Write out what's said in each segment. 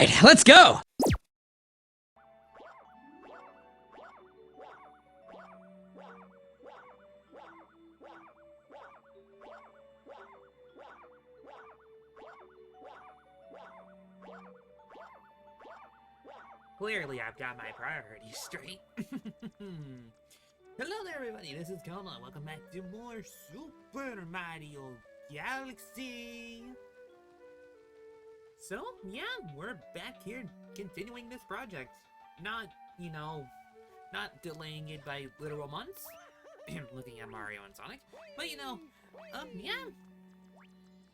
right, let's go! Clearly, I've got my priorities straight. Hello there, everybody. This is Koma. Welcome back to more Super Mario Galaxy. So, yeah, we're back here continuing this project. Not, not delaying it by literal months. Looking at Mario and Sonic. But, yeah.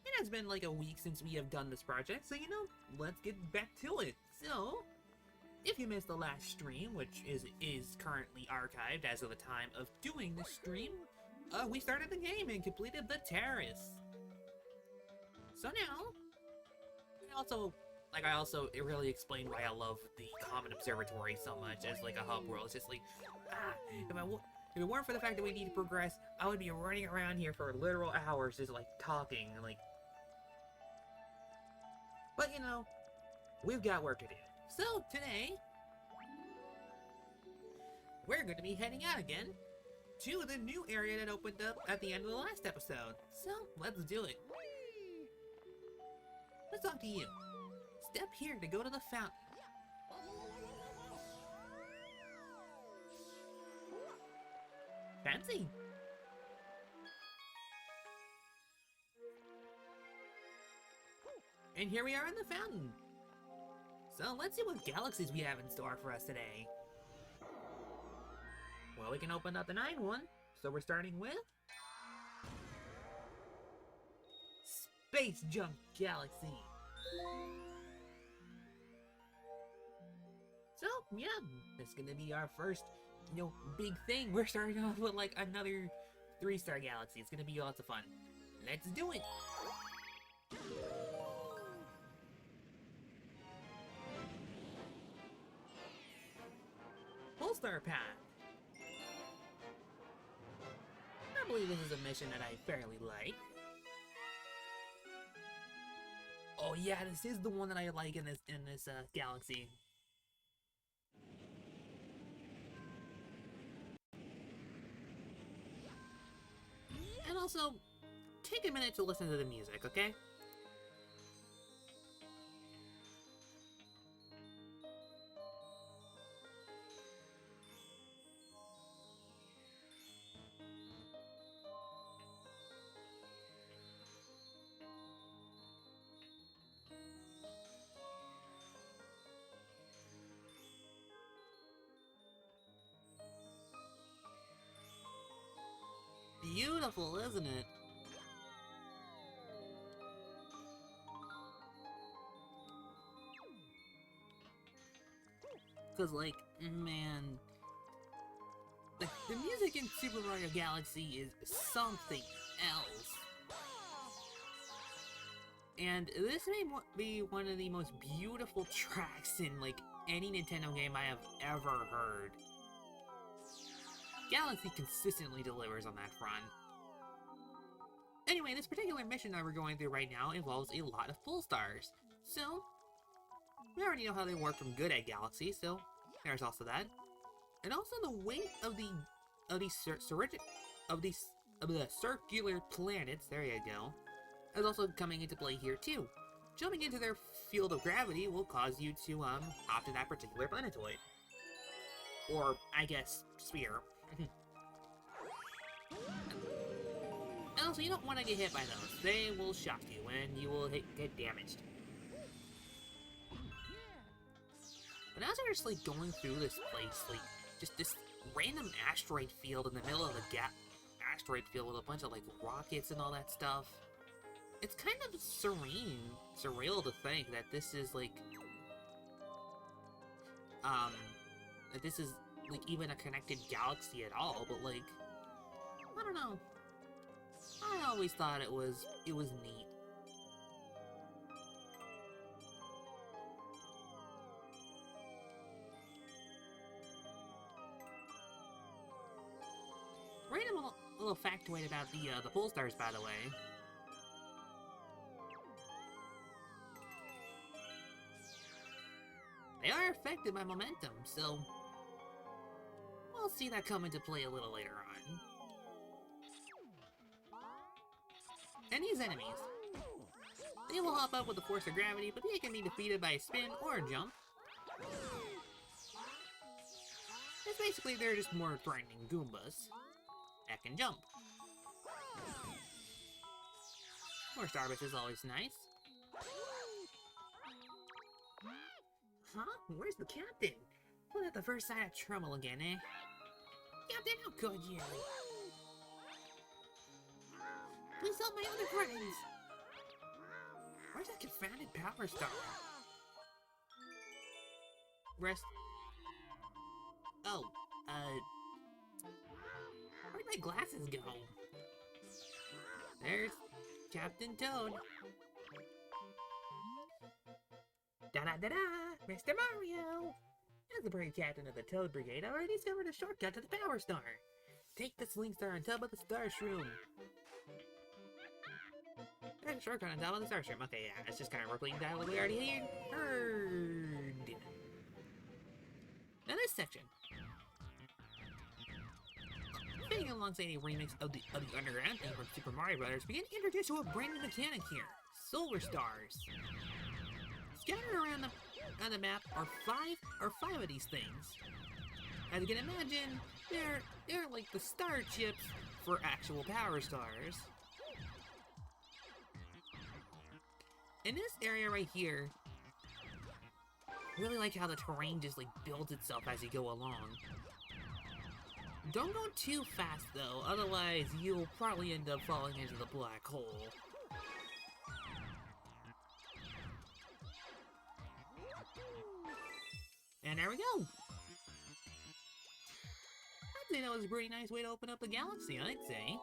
It has been like a week since we have done this project, so, let's get back to it. So, if you missed the last stream, which is currently archived as of the time of doing this stream, we started the game and completed the Terrace. So now, I also really explained why I love the Common Observatory so much as like a hub world. It's just like, if it weren't for the fact that we need to progress, I would be running around here for literal hours just like talking, like. But we've got work to do. So today, we're going to be heading out again to the new area that opened up at the end of the last episode. So let's do it. Let's talk to you. Step here to go to the fountain. Fancy. And here we are in the fountain. So let's see what galaxies we have in store for us today. Well, we can open up the 9-1. So we're starting with Space Junk Galaxy. So, yeah, this is gonna be our first, big thing. We're starting off with like another 3-star galaxy. It's gonna be lots of fun. Let's do it. Full-star path. I believe this is a mission that I fairly like. Oh yeah, this is the one that I like in this galaxy. And also, take a minute to listen to the music, okay? Beautiful, isn't it? Cause like, man, the music in Super Mario Galaxy is something else. And this may be one of the most beautiful tracks in like any Nintendo game I have ever heard. Galaxy consistently delivers on that front. Anyway, this particular mission that we're going through right now involves a lot of full stars. So, we already know how they work from good at Galaxy, so there's also that. And also the weight of the circular planets, there you go, is also coming into play here too. Jumping into their field of gravity will cause you to hop to that particular planetoid. Or, I guess, sphere. And also, you don't want to get hit by those. They will shock you, and you will get damaged. But as we're just, like, going through this place, like, just this random asteroid field in the middle of the asteroid field with a bunch of, like, rockets and all that stuff, it's kind of surreal to think that this is, like, that this is, like, even a connected galaxy at all, but, like, I don't know. I always thought it was neat. Random little factoid about the pole stars, by the way. They are affected by momentum, so we'll see that come into play a little later on. And these enemies, they will hop up with the force of gravity, but they can be defeated by a spin or a jump. It's basically they're just more threatening Goombas that can jump. More Starbits is always nice. Huh? Where's the captain? Put at the first sign of trouble again, eh? Captain, how could you? Please help my other friends! Where's that confounded power star? Rest. Oh, where'd my glasses go? There's Captain Toad. Da-da-da-da! Mr. Mario! As the brave captain of the Toad Brigade, I already discovered a shortcut to the Power Star. Take the Sling Star on top of the Star Shroom. There's a shortcut on top of the Star Shroom. Okay, yeah, it's just kind of repeating dialogue we already heard. Now this section. Fitting alongside a remix of the Underground theme from Super Mario Bros., we get introduced to a brand new mechanic here. Solar Stars. Scattered around on the map are five of these things. As you can imagine, they're like the star chips for actual power stars. In this area right here, I really like how the terrain just like builds itself as you go along. Don't go too fast though, otherwise you'll probably end up falling into the black hole. And there we go! I'd say that was a pretty nice way to open up the galaxy, I'd say.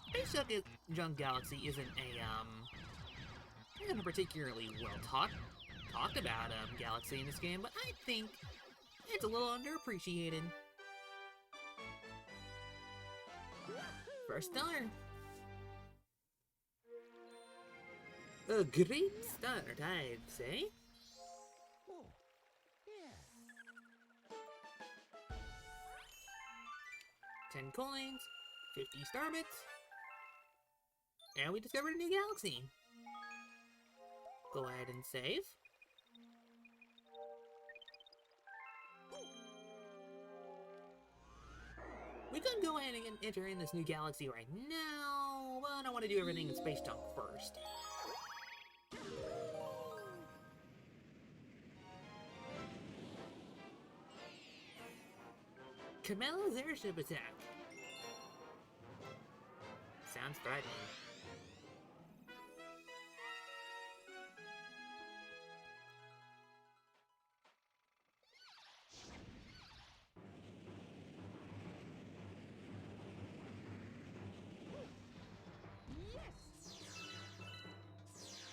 Space Junk Galaxy isn't a particularly well talked about galaxy in this game, but I think it's a little underappreciated. First star. A great start, I'd say. 10 coins, 50 Starbits, and we discovered a new galaxy. Go ahead and save. We could go ahead and enter in this new galaxy right now, but I want to do everything in Space Junk first. Camelo's airship attack. Sounds threatening.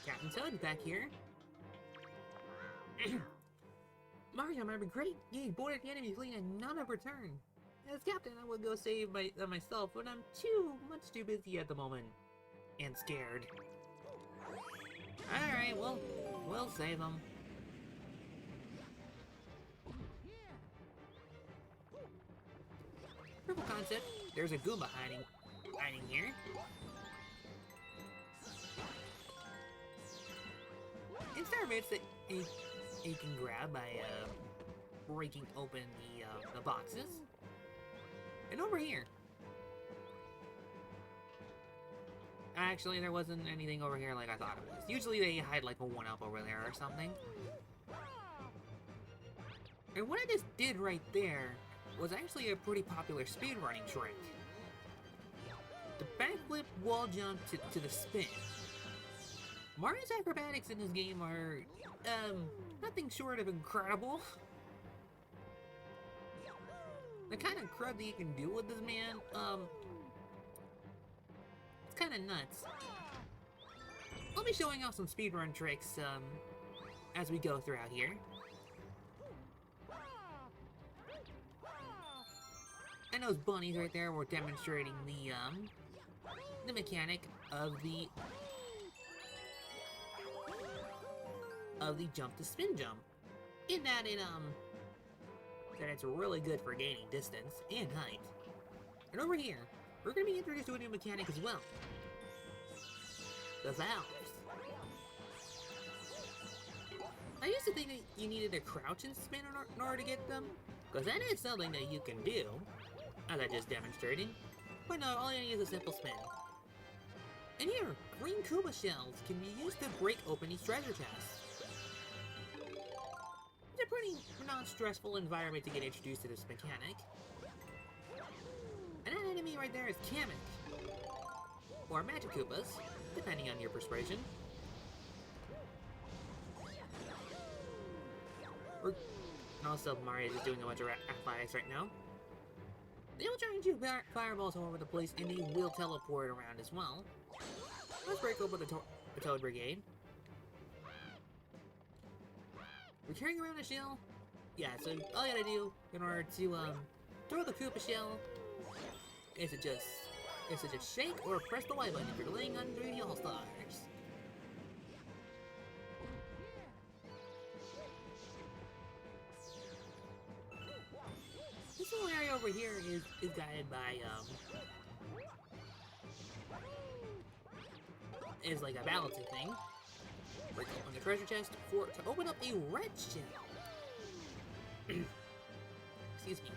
Captain Toad's back here. Mario, might be great. You boarded the enemy fleet and none of return. As captain, I would go save myself, but I'm much too busy at the moment. And scared. Alright, well, we'll save them. Purple concept. There's a Goomba hiding here. And Starbits that you can grab by breaking open the boxes. And over here. Actually, there wasn't anything over here like I thought it was. Usually they hide like a 1-up over there or something. And what I just did right there was actually a pretty popular speedrunning trick. The backflip wall jump to the spin. Mario's acrobatics in this game are, nothing short of incredible. The kind of crud that you can do with this man, it's kind of nuts. I'll be showing off some speedrun tricks, as we go throughout here. And those bunnies right there were demonstrating the mechanic of the of the jump to spin jump, in that it's really good for gaining distance and height. And over here, we're going to be introduced to a new mechanic as well. The valves. I used to think that you needed to crouch and spin in order to get them, because that is something that you can do, as I just demonstrated. But no, all you need is a simple spin. And here, green Koma shells can be used to break open these treasure chests. It's a pretty non-stressful environment to get introduced to this mechanic. And that enemy right there is Kamek, or Magic Koopas, depending on your persuasion. And also, Mario is doing a bunch of athletics right now. They will try and shoot fireballs all over the place, and they will teleport around as well. Let's break open the Toad Brigade. We're carrying around a shell. Yeah, so all you gotta do in order to throw the Koopa shell is to just shake or press the Y button if you're laying under the All-Stars. This little area over here is guided by is like a balancing thing. Break open the treasure chest to open up a red shell. Excuse me.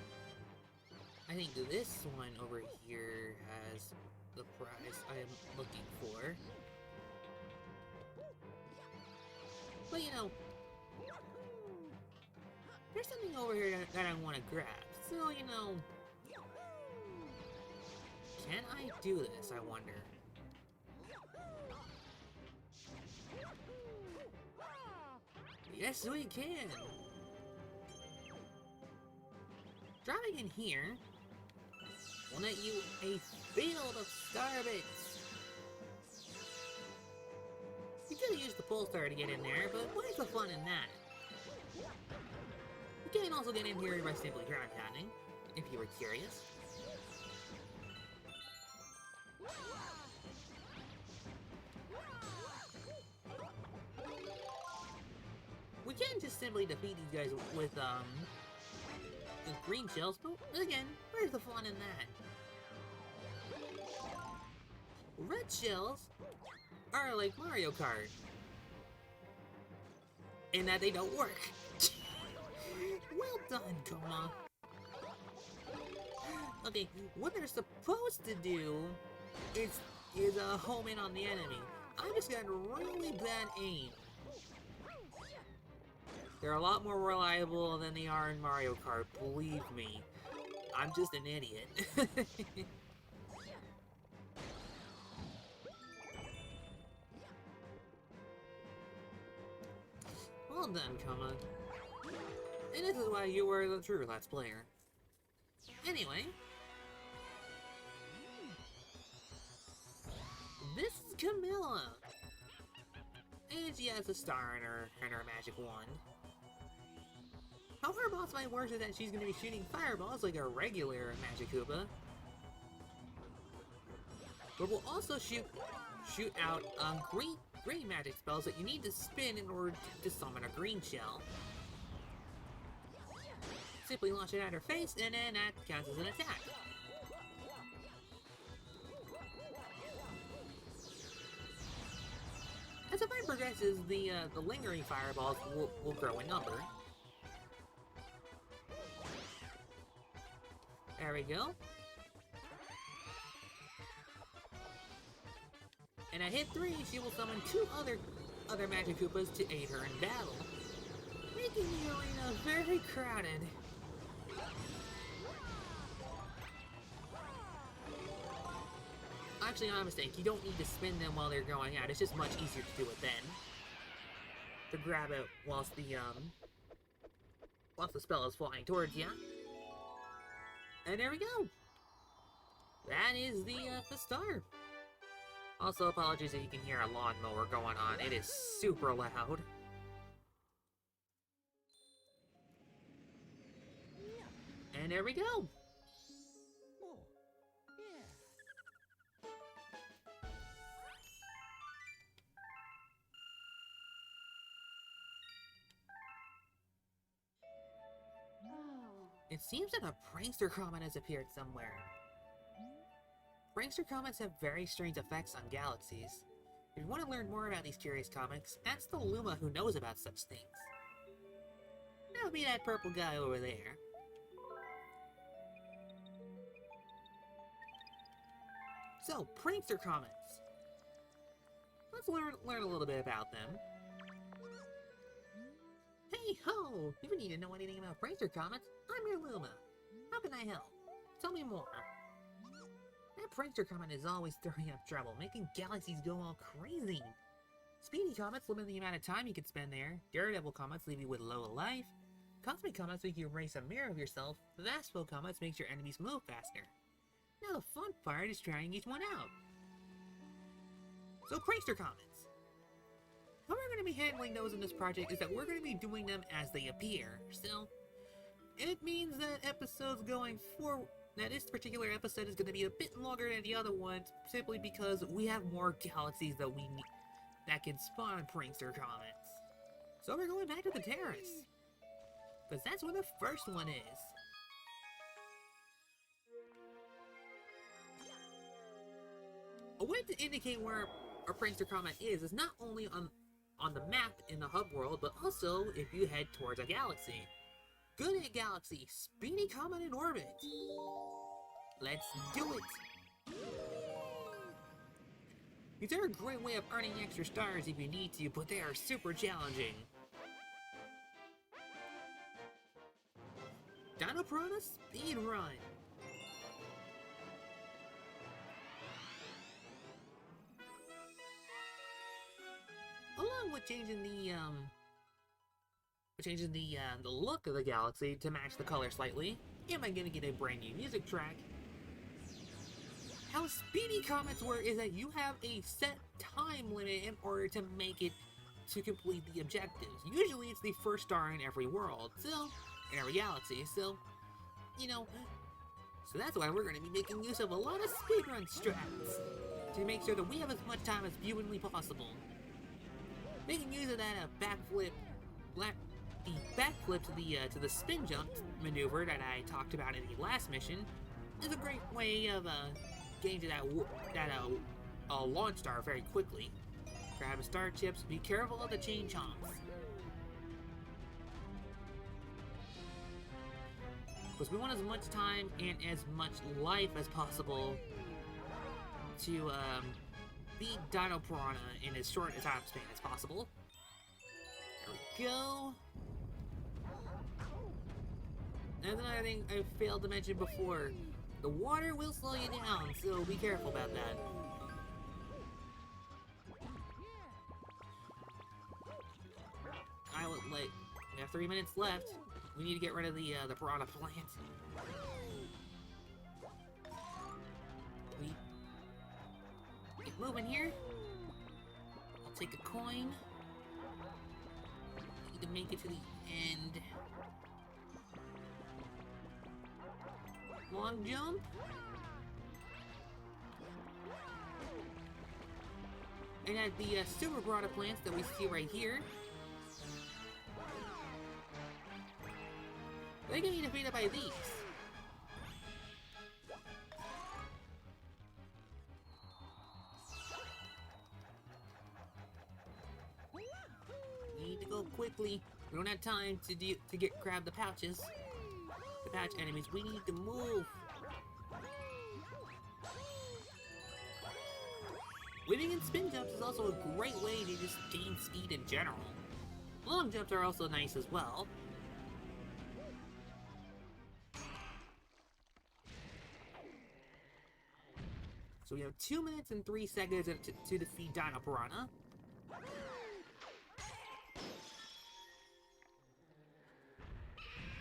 I think this one over here has the prize I am looking for. But you know, there's something over here that I want to grab. So, you know, can I do this, I wonder? Yes, we can! Dropping in here will net you a field of star bits. You could use the pole star to get in there, but what's the fun in that? You can also get in here by simply ground pounding, if you were curious. We can just simply defeat these guys with green shells, but again, where's the fun in that? Red shells are like Mario Kart, in that they don't work. Well done, Koma. Okay, what they're supposed to do is home in on the enemy. I'm just got really bad aim. They're a lot more reliable than they are in Mario Kart, believe me. I'm just an idiot. Well done, Koma. And this is why you were the true Let's Player. Anyway. This is Camilla. And she has a star in her magic wand. How her boss might work is that she's going to be shooting fireballs like a regular Magic Koopa. But we'll also shoot out green magic spells that you need to spin in order to summon a green shell. Simply launch it at her face, and then that counts as an attack. As the fight progresses, the lingering fireballs will grow in number. There we go. And at hit 3, she will summon 2 other Magic Koopas to aid her in battle, making the arena very crowded. Actually, not a mistake. You don't need to spin them while they're going out. It's just much easier to do it then. To grab it whilst the spell is flying towards you. And there we go. That is the star. Also, apologies that you can hear a lawnmower going on. It is super loud. And there we go. It seems that a prankster comet has appeared somewhere. Prankster comets have very strange effects on galaxies. If you want to learn more about these curious comics, ask the Luma who knows about such things. That would be that purple guy over there. So, prankster comets. Let's learn a little bit about them. Hey ho! If you need to know anything about prankster comets, I'm your Luma. How can I help? Tell me more. That prankster comet is always throwing up trouble, making galaxies go all crazy. Speedy comets limit the amount of time you can spend there. Daredevil comets leave you with low life. Cosmic comets make you erase a mirror of yourself. Vaspo comets makes your enemies move faster. Now the fun part is trying each one out. So prankster comets. How we're going to be handling those in this project is that we're going to be doing them as they appear. So, it means that episodes going forward, that this particular episode is going to be a bit longer than the other ones, simply because we have more galaxies that we need that can spawn prankster comets. So we're going back to the Terrace, because that's where the first one is. A way to indicate where our prankster comet is not only on the map in the hub world, but also if you head towards a galaxy. Good hit, galaxy! Speedy comet in orbit! Let's do it! These are a great way of earning extra stars if you need to, but they are super challenging. Dino Piranha Speed Run! Along with changing the look of the galaxy to match the color slightly, am I gonna get a brand new music track? How Speedy comets work is that you have a set time limit in order to make it to complete the objectives. Usually it's the first star in every world, so in every galaxy, so you know, so that's why we're gonna be making use of a lot of speedrun strats to make sure that we have as much time as humanly possible. Making use of that backflip to the spin jump maneuver that I talked about in the last mission is a great way of getting to that launch star very quickly. Grab a star chips. Be careful of the chain chomps, because we want as much time and as much life as possible to beat Dino Piranha in as short a time span as possible. There we go. That's another thing I failed to mention before. The water will slow you down, so be careful about that. We have 3 minutes left. We need to get rid of the piranha plant. We get moving here. I'll take a coin. Need to make it to the end. Long jump. And at the super piranha plants that we see right here, they're gonna be defeated by these. We need to go quickly. We don't have time to grab the pouches. The pouch enemies. We need to move. Whipping and spin jumps is also a great way to just gain speed in general. Long jumps are also nice as well. So we have 2 minutes and 3 seconds to defeat Dino Piranha.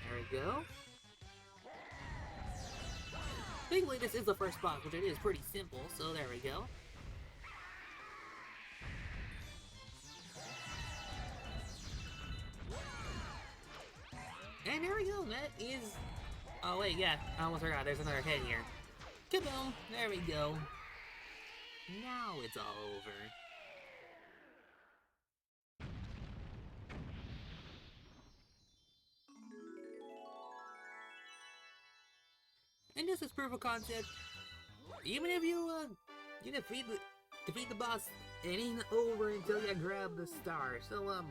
There we go. Thankfully, this is the first boss, which it is pretty simple, so there we go. And there we go, that is... Oh wait, yeah, I almost forgot, there's another head here. Kaboom! There we go. Now it's all over. And this is proof of concept. Even if you defeat the boss, it ain't over until you grab the star. So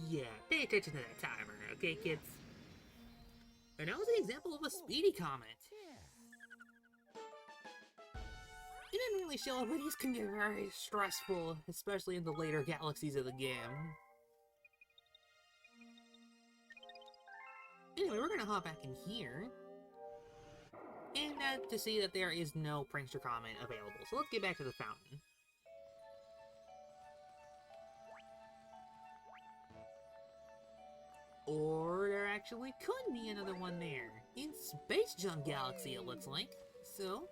yeah, pay attention to that timer, okay, kids? And that was an example of a Speedy comment. It didn't really show, but these can get very stressful, especially in the later galaxies of the game. Anyway, we're gonna hop back in here. And to see that there is no prankster comment available. So let's get back to the fountain. Or there actually could be another one there. In Space Junk Galaxy, it looks like. So...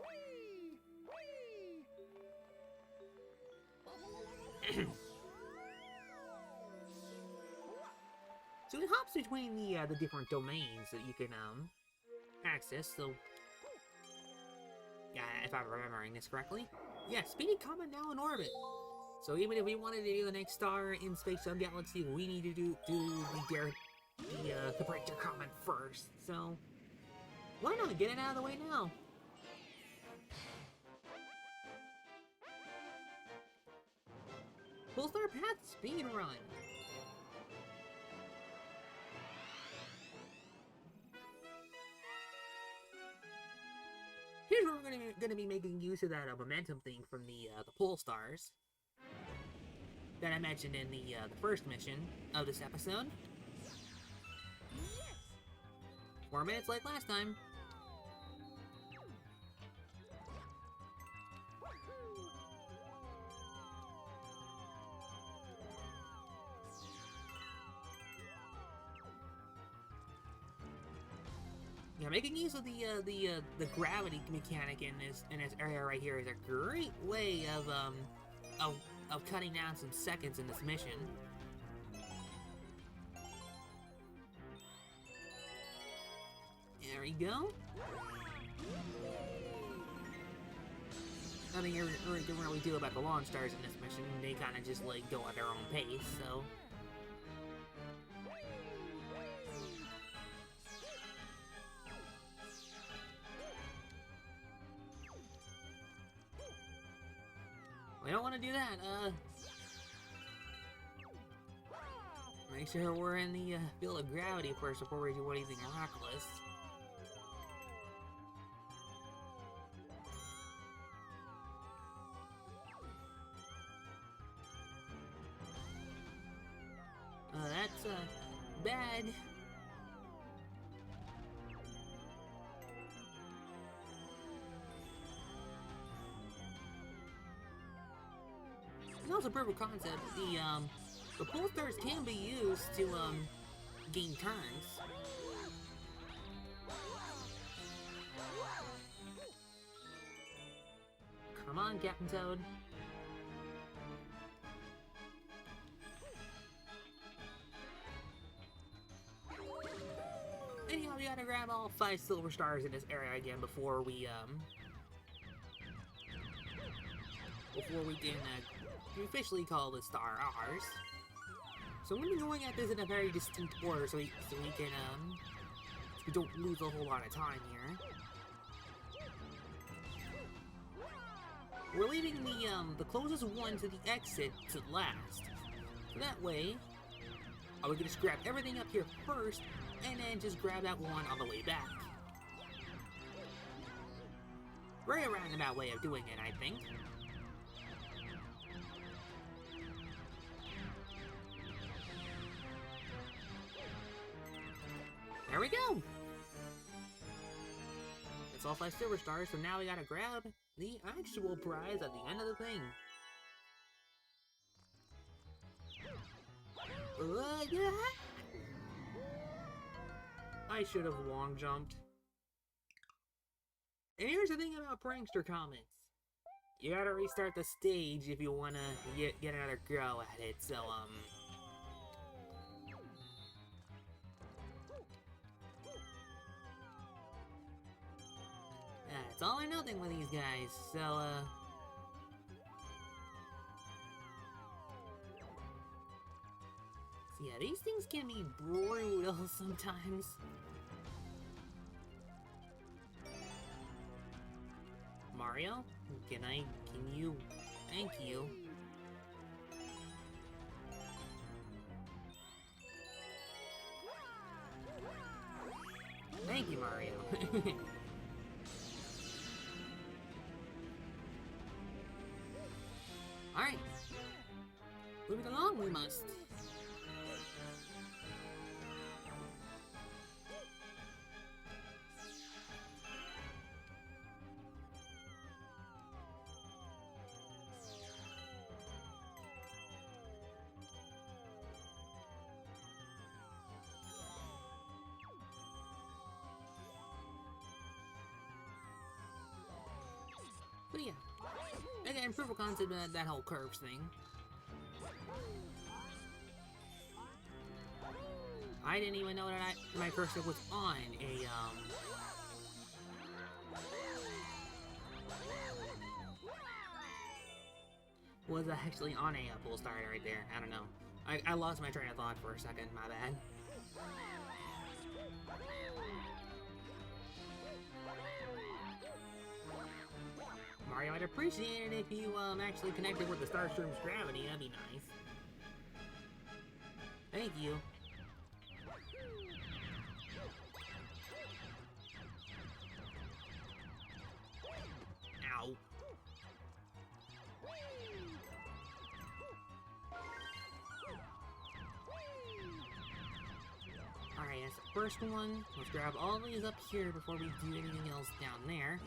so it hops between the different domains that you can access. So, yeah, if I'm remembering this correctly, yeah, Speedy Koma now in orbit. So even if we wanted to do the next star in Space Junk Galaxy, we need to do the breakthrough comment first. So why not get it out of the way now? Full Star Path speed run. Here's where we're gonna be making use of that momentum thing from the pole stars that I mentioned in the first mission of this episode. 4 minutes like last time. Yeah, making use of the gravity mechanic in this area right here is a great way of cutting down some seconds in this mission. There we go. Nothing you can really do about the launch stars in this mission. They kind of just like go at their own pace. So. We don't want to do that, make sure we're in the field of gravity first before we do anything miraculous. That's, bad. It's also proof of concept. The pole stars can be used to gain turns. Come on, Captain Toad. Anyhow, we gotta grab all 5 silver stars in this area again before we can officially call the star ours. So I'm gonna be going at this in a very distinct order so we don't lose a whole lot of time here. We're leaving the closest one to the exit to last. So that way, we can just grab everything up here first and then just grab that one on the way back. Very roundabout way of doing it, I think. There we go! It's all 5 silver stars, so now we gotta grab the actual prize at the end of the thing. Yeah. I should have long jumped. And here's the thing about prankster comments. You gotta restart the stage if you wanna get another go at it, so, it's all or nothing with these guys, so, so yeah, these things can be brutal sometimes. Mario, can you, thank you. Thank you, Mario. Alright. Moving along, we must. But yeah, again, proof of concept of that whole curves thing. I didn't even know that my cursor was on a, was actually on a pull start right there. I don't know. I lost my train of thought for a second, my bad. Mario, I'd appreciate it if you actually connected with the Starstream's gravity. That'd be nice. Thank you. Ow. Alright, that's the first one. Let's grab all these up here before we do anything else down there.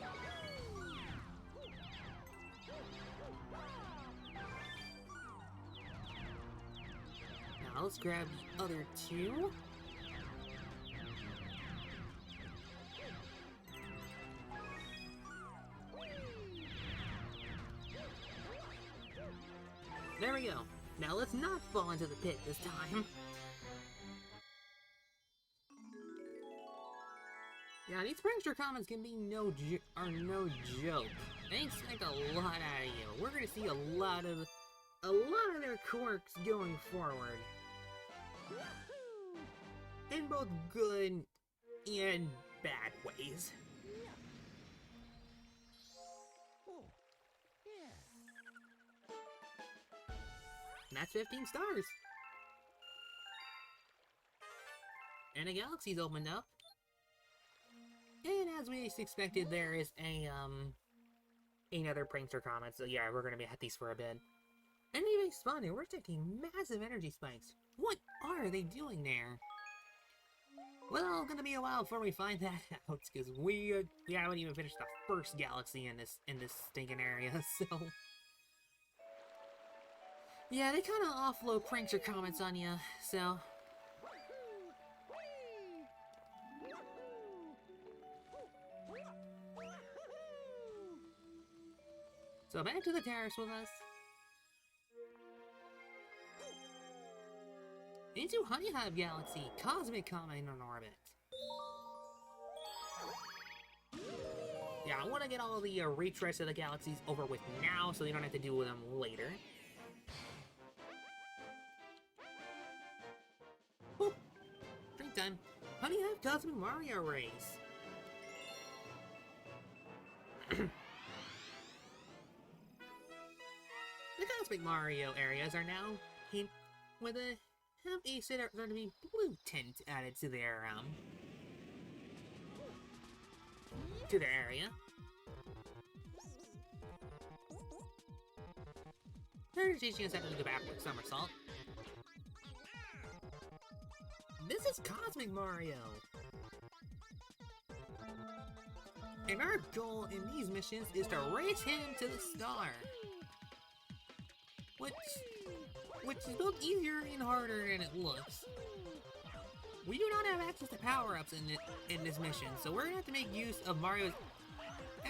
Now let's grab the other two. There we go. Now let's not fall into the pit this time. Yeah, these prankster comments can be no joke. They expect a lot out of you. We're gonna see a lot of their quirks going forward. In both good and bad ways. And that's 15 stars. And a galaxy's opened up. And as we expected, there is another prankster comment, so yeah, we're gonna be at these for a bit. Enemy spawning, we're taking massive energy spikes. What are they doing there? Well, gonna be a while before we find that out, because we haven't even finished the first galaxy in this stinking area, so... Yeah, they kind of offload prankster comments on you, so... So back to the Terrace with us. Into Honey Hive Galaxy, Cosmic Koma in orbit. Yeah, I want to get all the retreads of the galaxies over with now, so you don't have to deal with them later. Whew. Drink time. Honey Hive Cosmic Mario Race. The Cosmic Mario areas are now hit with a set are going to be blue tint added to their area. They're teaching us how to do the backward somersault. This is Cosmic Mario! And our goal in these missions is to race him to the star! Which is both easier and harder than it looks. We do not have access to power-ups in this mission, so we're gonna have to make use of Mario's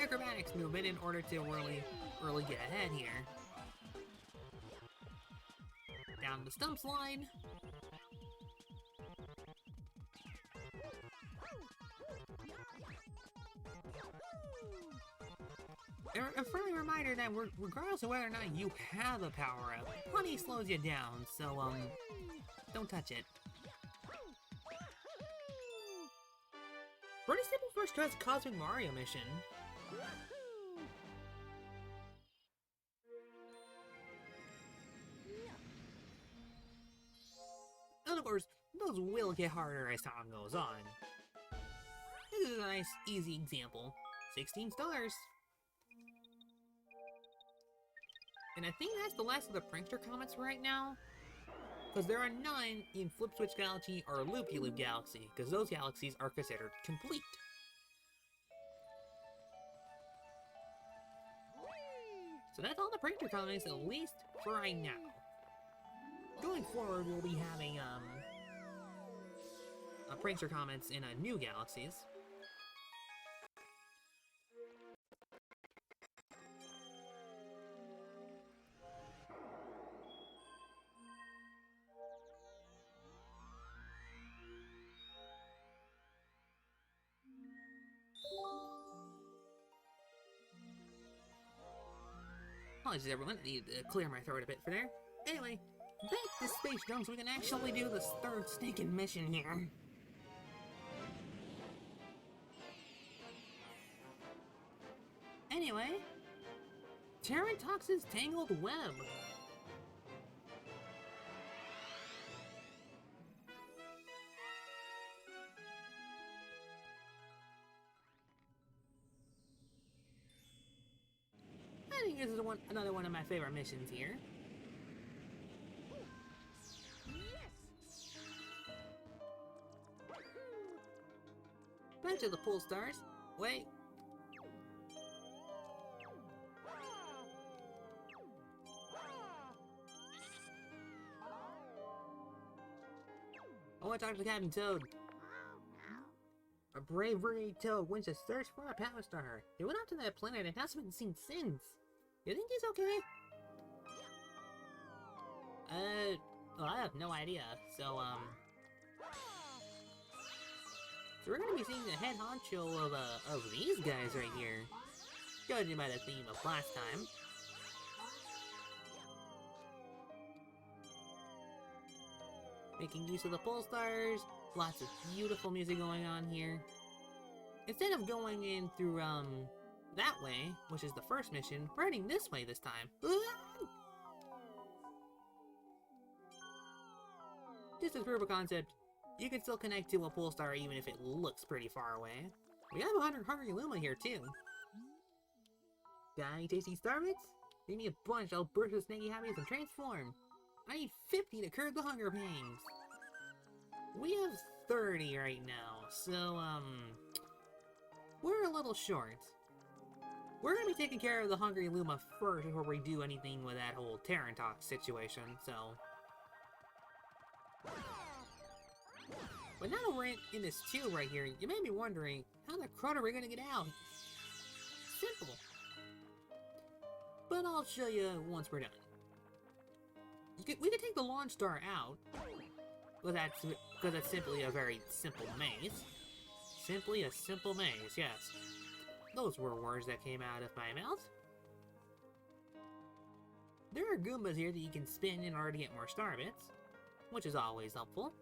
acrobatics movement in order to really get ahead here. Down the stump slide. A friendly reminder that regardless of whether or not you have a power-up, Honey slows you down, so, don't touch it. Pretty simple first try Cosmic Mario mission. those will get harder as time goes on. This is a nice, easy example. 16 stars. And I think that's the last of the prankster comments right now. Because there are none in Flip Switch Galaxy or Loopy Loop Galaxy, because those galaxies are considered complete. So that's all the prankster comments, at least for right now. Going forward, we'll be having prankster comments in new galaxies. Apologies everyone, I need to clear my throat a bit for there. Anyway, back to Space Junk so we can actually do this third stinking mission here. Anyway, Terrace's Tangled Web. I think this is another one of my favorite missions here. Bunch of the pull stars. Wait. I want to talk to Captain Toad. A bravery Toad wins a search for a power star. He went up to that planet and hasn't been seen since. You think he's okay? Well, I have no idea. So we're gonna be seeing the head honcho of these guys right here. Judging by the theme of last time. Making use of the pole stars. Lots of beautiful music going on here. Instead of going in through, that way, which is the first mission, we're heading this way this time. Just as proof of concept, you can still connect to a pole star even if it looks pretty far away. We have a Hungry Luma here too. Got any tasty starbits? Give me a bunch, I'll burst with snaky habits and transform. I need 50 to curb the hunger pangs. We have 30 right now, so, we're a little short. We're gonna be taking care of the Hungry Luma first before we do anything with that whole Terrace situation, so... But now that we're in this tube right here, you may be wondering, how the crud are we gonna get out? Simple. But I'll show you once we're done. We could take the launch star out, because that's simply a very simple maze. Simply a simple maze, yes. Those were words that came out of my mouth. There are Goombas here that you can spin in order to get more star bits, which is always helpful.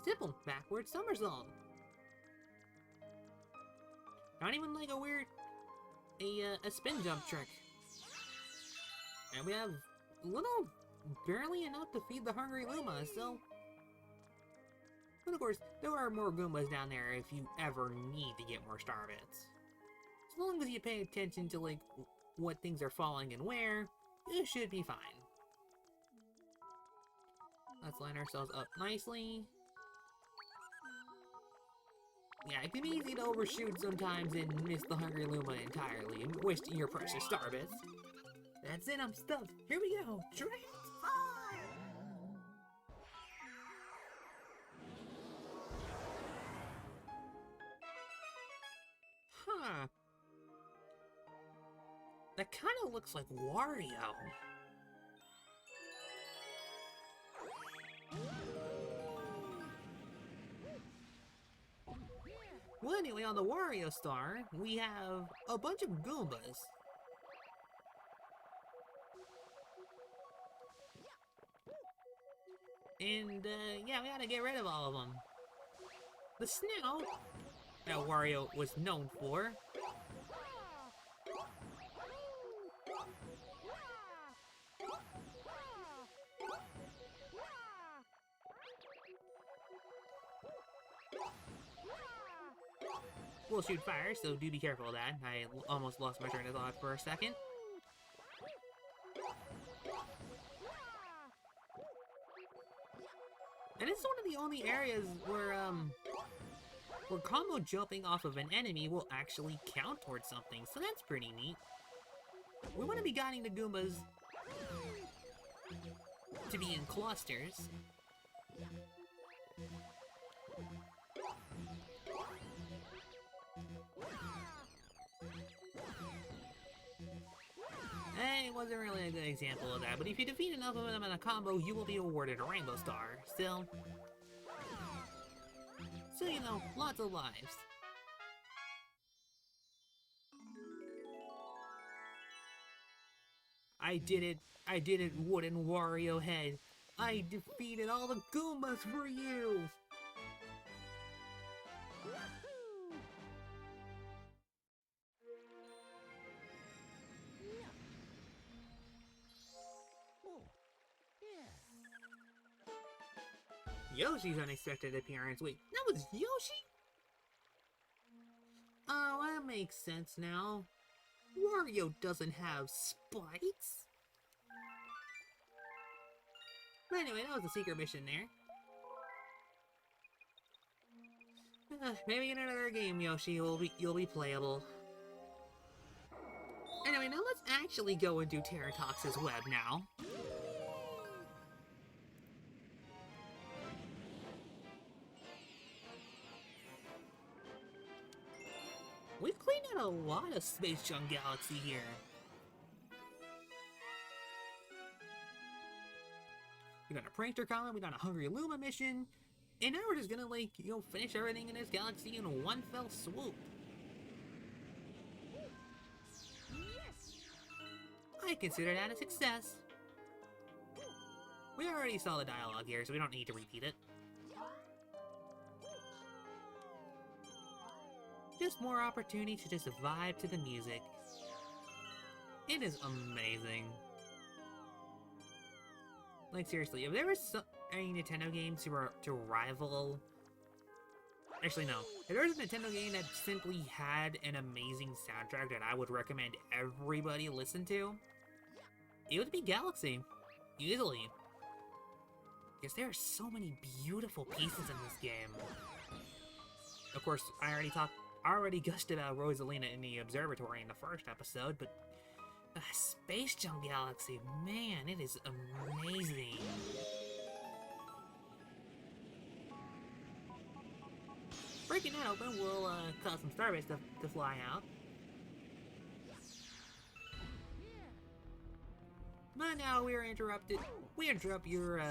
Simple, backward somersault. Not even like a spin jump trick. And we have barely enough to feed the Hungry Luma, so... But of course, there are more Goombas down there if you ever need to get more star bits. As long as you pay attention to, like, what things are falling and where, it should be fine. Let's line ourselves up nicely. Yeah, it can be easy to overshoot sometimes and miss the Hungry Luma entirely and waste your precious star bits. That's it, I'm stuffed. Here we go. Transform! Huh. That kind of looks like Wario. Well, anyway, on the Wario Star, we have a bunch of Goombas. And, yeah, we gotta get rid of all of them. The snout that Wario was known for will shoot fire, so do be careful of that. I almost lost my train of thought for a second. And it's one of the only areas where combo jumping off of an enemy will actually count towards something, so that's pretty neat. We want to be guiding the Goombas to be in clusters. It wasn't really a good example of that, but if you defeat enough of them in a combo, you will be awarded a Rainbow Star. Still. So, you know, lots of lives. I did it, Wooden Wario Head. I defeated all the Goombas for you! Yoshi's unexpected appearance. Wait, that was Yoshi? Oh, that makes sense now. Wario doesn't have spikes. But anyway, that was a secret mission there. Maybe in another game, Yoshi, you'll be playable. Anyway, now let's actually go and do Terrace's web now. We've cleaned out a lot of Space Junk Galaxy here. We got a Prankster Comet, we got a Hungry Luma mission, and now we're just gonna, like, you know, finish everything in this galaxy in one fell swoop. I consider that a success. We already saw the dialogue here, so we don't need to repeat it. Just more opportunity to just vibe to the music. It is amazing. Like, seriously, if there was any Nintendo game to rival... Actually, no. If there was a Nintendo game that simply had an amazing soundtrack that I would recommend everybody listen to, it would be Galaxy. Easily. Because there are so many beautiful pieces in this game. Of course, I already gushed about Rosalina in the observatory in the first episode, but Space Junk Galaxy, man, it is amazing. Breaking that open will cause some starbits to fly out. But now we are interrupted. We interrupt your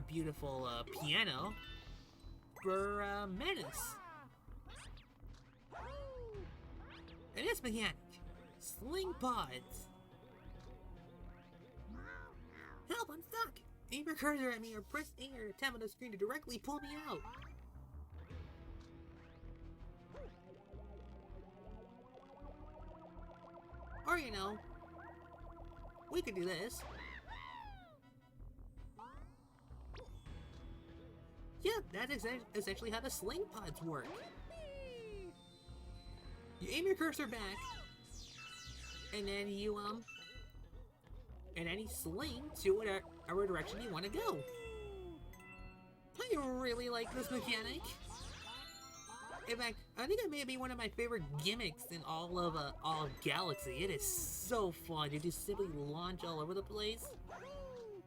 beautiful piano for Menace. And this mechanic, Sling Pods. Help, I'm stuck! Aim your cursor at me or press A or tap on the screen to directly pull me out. Or, you know, we could do this. Yeah, that's essentially how the Sling Pods work. You aim your cursor back, and then you sling to whatever direction you want to go. I really like this mechanic. In fact, I think it may be one of my favorite gimmicks in all of Galaxy. It is so fun to just simply launch all over the place.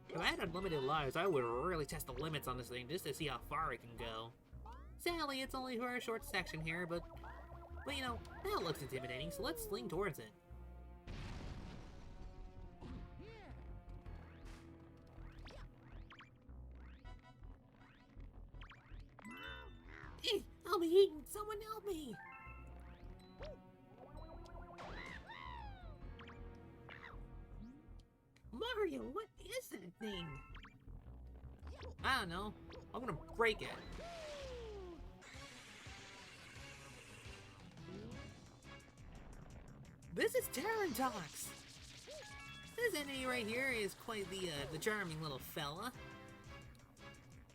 If I had unlimited lives, I would really test the limits on this thing just to see how far it can go. Sadly, it's only for a short section here, but you know, that looks intimidating, so let's sling towards it. I'll be eaten! Someone help me! Mario, what is that thing? I don't know. I'm gonna break it. This is Terrace. This enemy right here is quite the charming little fella.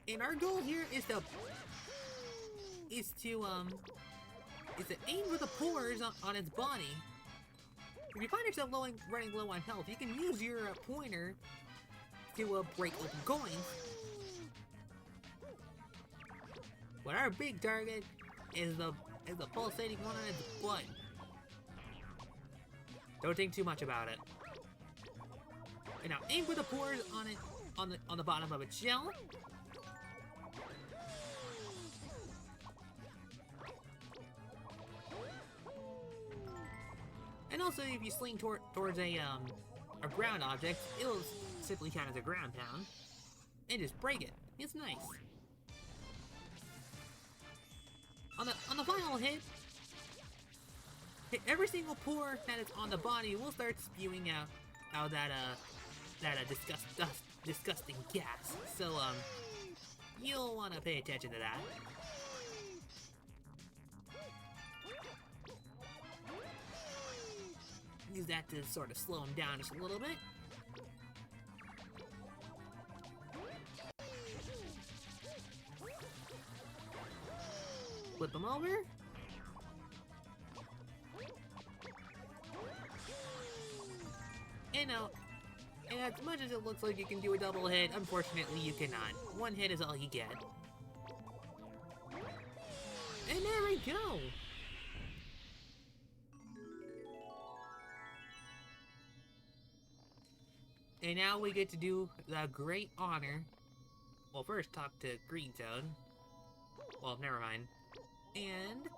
And our goal here is to is to aim for the pores on its body. If you find yourself running low on health, you can use your pointer to break open coins. But our big target is the pulsating one on its butt. Don't think too much about it. And now aim for the pores on the bottom of its shell. And also, if you sling towards a ground object, it'll simply count as a ground pound. And just break it. It's nice. On the final hit every single pore that is on the body will start spewing out that disgusting gas. So you'll want to pay attention to that. Use that to sort of slow him down just a little bit. Flip him over. And as much as it looks like you can do a double hit, unfortunately you cannot. One hit is all you get. And there we go! And now we get to do the great honor. Well, first talk to Green Toad. Well, never mind. And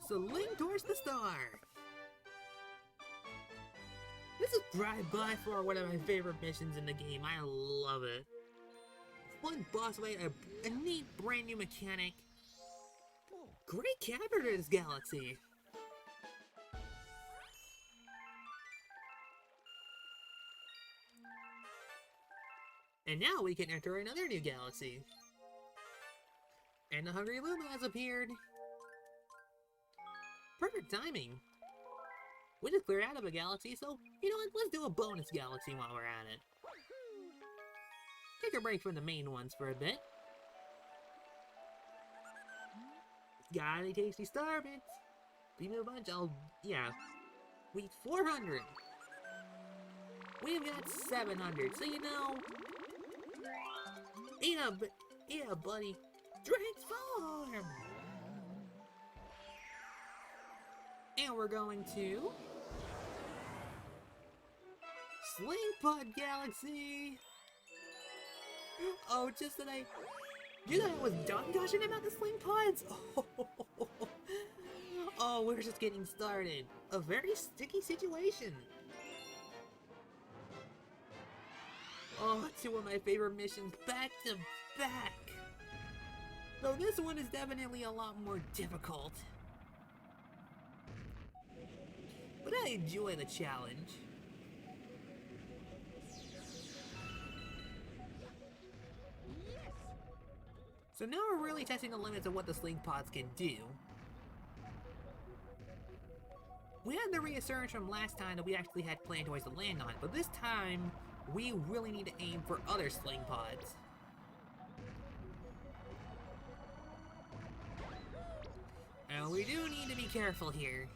sling towards the star. This is by far one of my favorite missions in the game. I love it. Fun boss fight, a neat brand new mechanic. Great capper to this galaxy. And now we can enter another new galaxy. And the Hungry Luma has appeared. Perfect timing. We just cleared out of a galaxy, so you know what? Let's do a bonus galaxy while we're at it. Take a break from the main ones for a bit. Got any tasty star bits? Leave me a bunch. Yeah. We 400. We've got 700. So you know. Yeah, buddy. Transform! And we're going to Sling Pod Galaxy! Oh, just that you thought I was done gushing about the Sling Pods? Oh, we're just getting started. A very sticky situation. Oh, two of my favorite missions back to back. Though this one is definitely a lot more difficult. But I enjoy the challenge. So now we're really testing the limits of what the Sling Pods can do. We had the reassurance from last time that we actually had planetoids to land on, but this time, we really need to aim for other Sling Pods. And we do need to be careful here.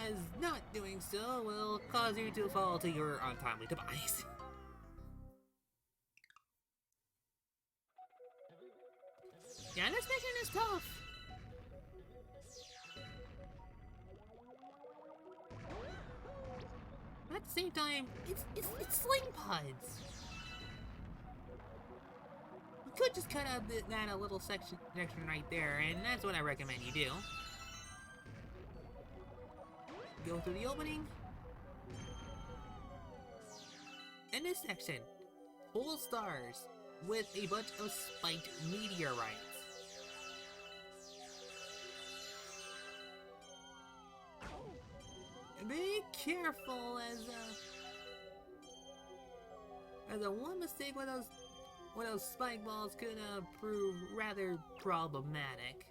As not doing so will cause you to fall to your untimely demise. Yeah, this mission is tough. At the same time, it's Sling Pods. We could just cut out that little section right there, and that's what I recommend you do. Go through the opening. In this section, full stars with a bunch of spiked meteorites. Be careful, as a one mistake with those spike balls could prove rather problematic.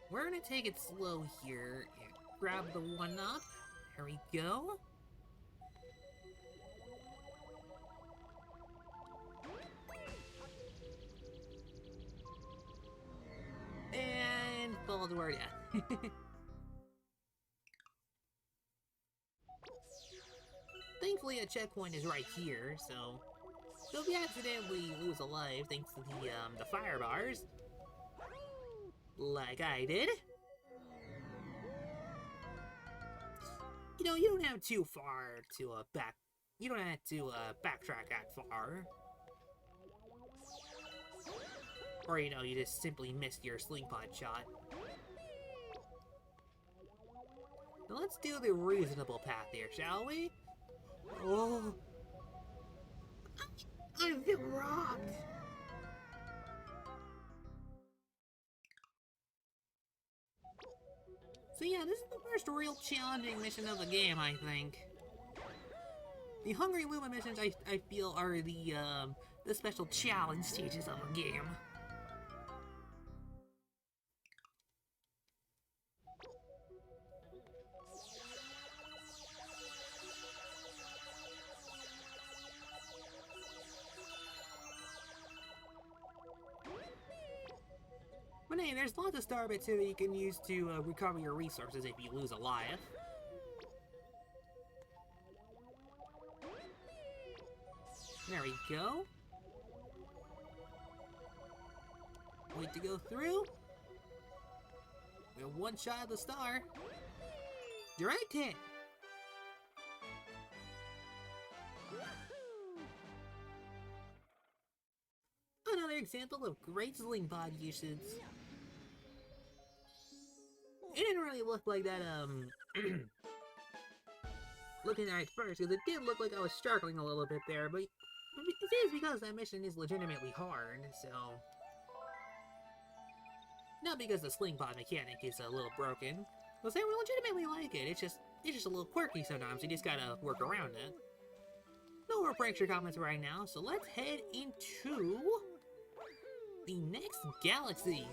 We're gonna take it slow here. grab the 1-up. There we go. And fall to our death. Thankfully, a checkpoint is right here, so if we accidentally lose a life thanks to the fire bars, like I did, you know, you don't have too far to you don't have to backtrack that far, or you know, you just simply missed your slingshot shot. Now let's do the reasonable path here, shall we? Oh, I've been robbed. So yeah, this is the first real challenging mission of the game, I think. The Hungry Luma missions, I feel, are the special challenge stages of a game. But hey, there's lots of star bits here that you can use to recover your resources if you lose a life. There we go. Wait to go through. We have one shot of the star. Direct hit. Another example of great slingshot usage. It didn't really look like that, looking at it first, because it did look like I was struggling a little bit there, but it is because that mission is legitimately hard, so... Not because the slingshot mechanic is a little broken, because I legitimately like it, it's just a little quirky sometimes, you just gotta work around it. No more prank your comments right now, so let's head into the next galaxy.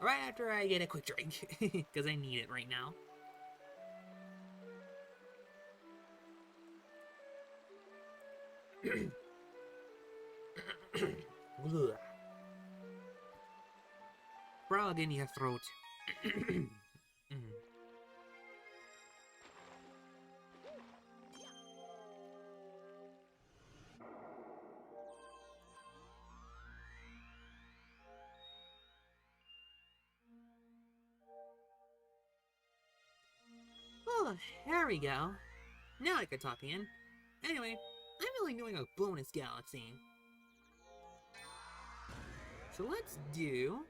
Right after I get a quick drink, because I need it right now. Frog in your throat. Oh, there we go. Now I can talk again. Anyway, I'm really doing a bonus galaxy. So let's do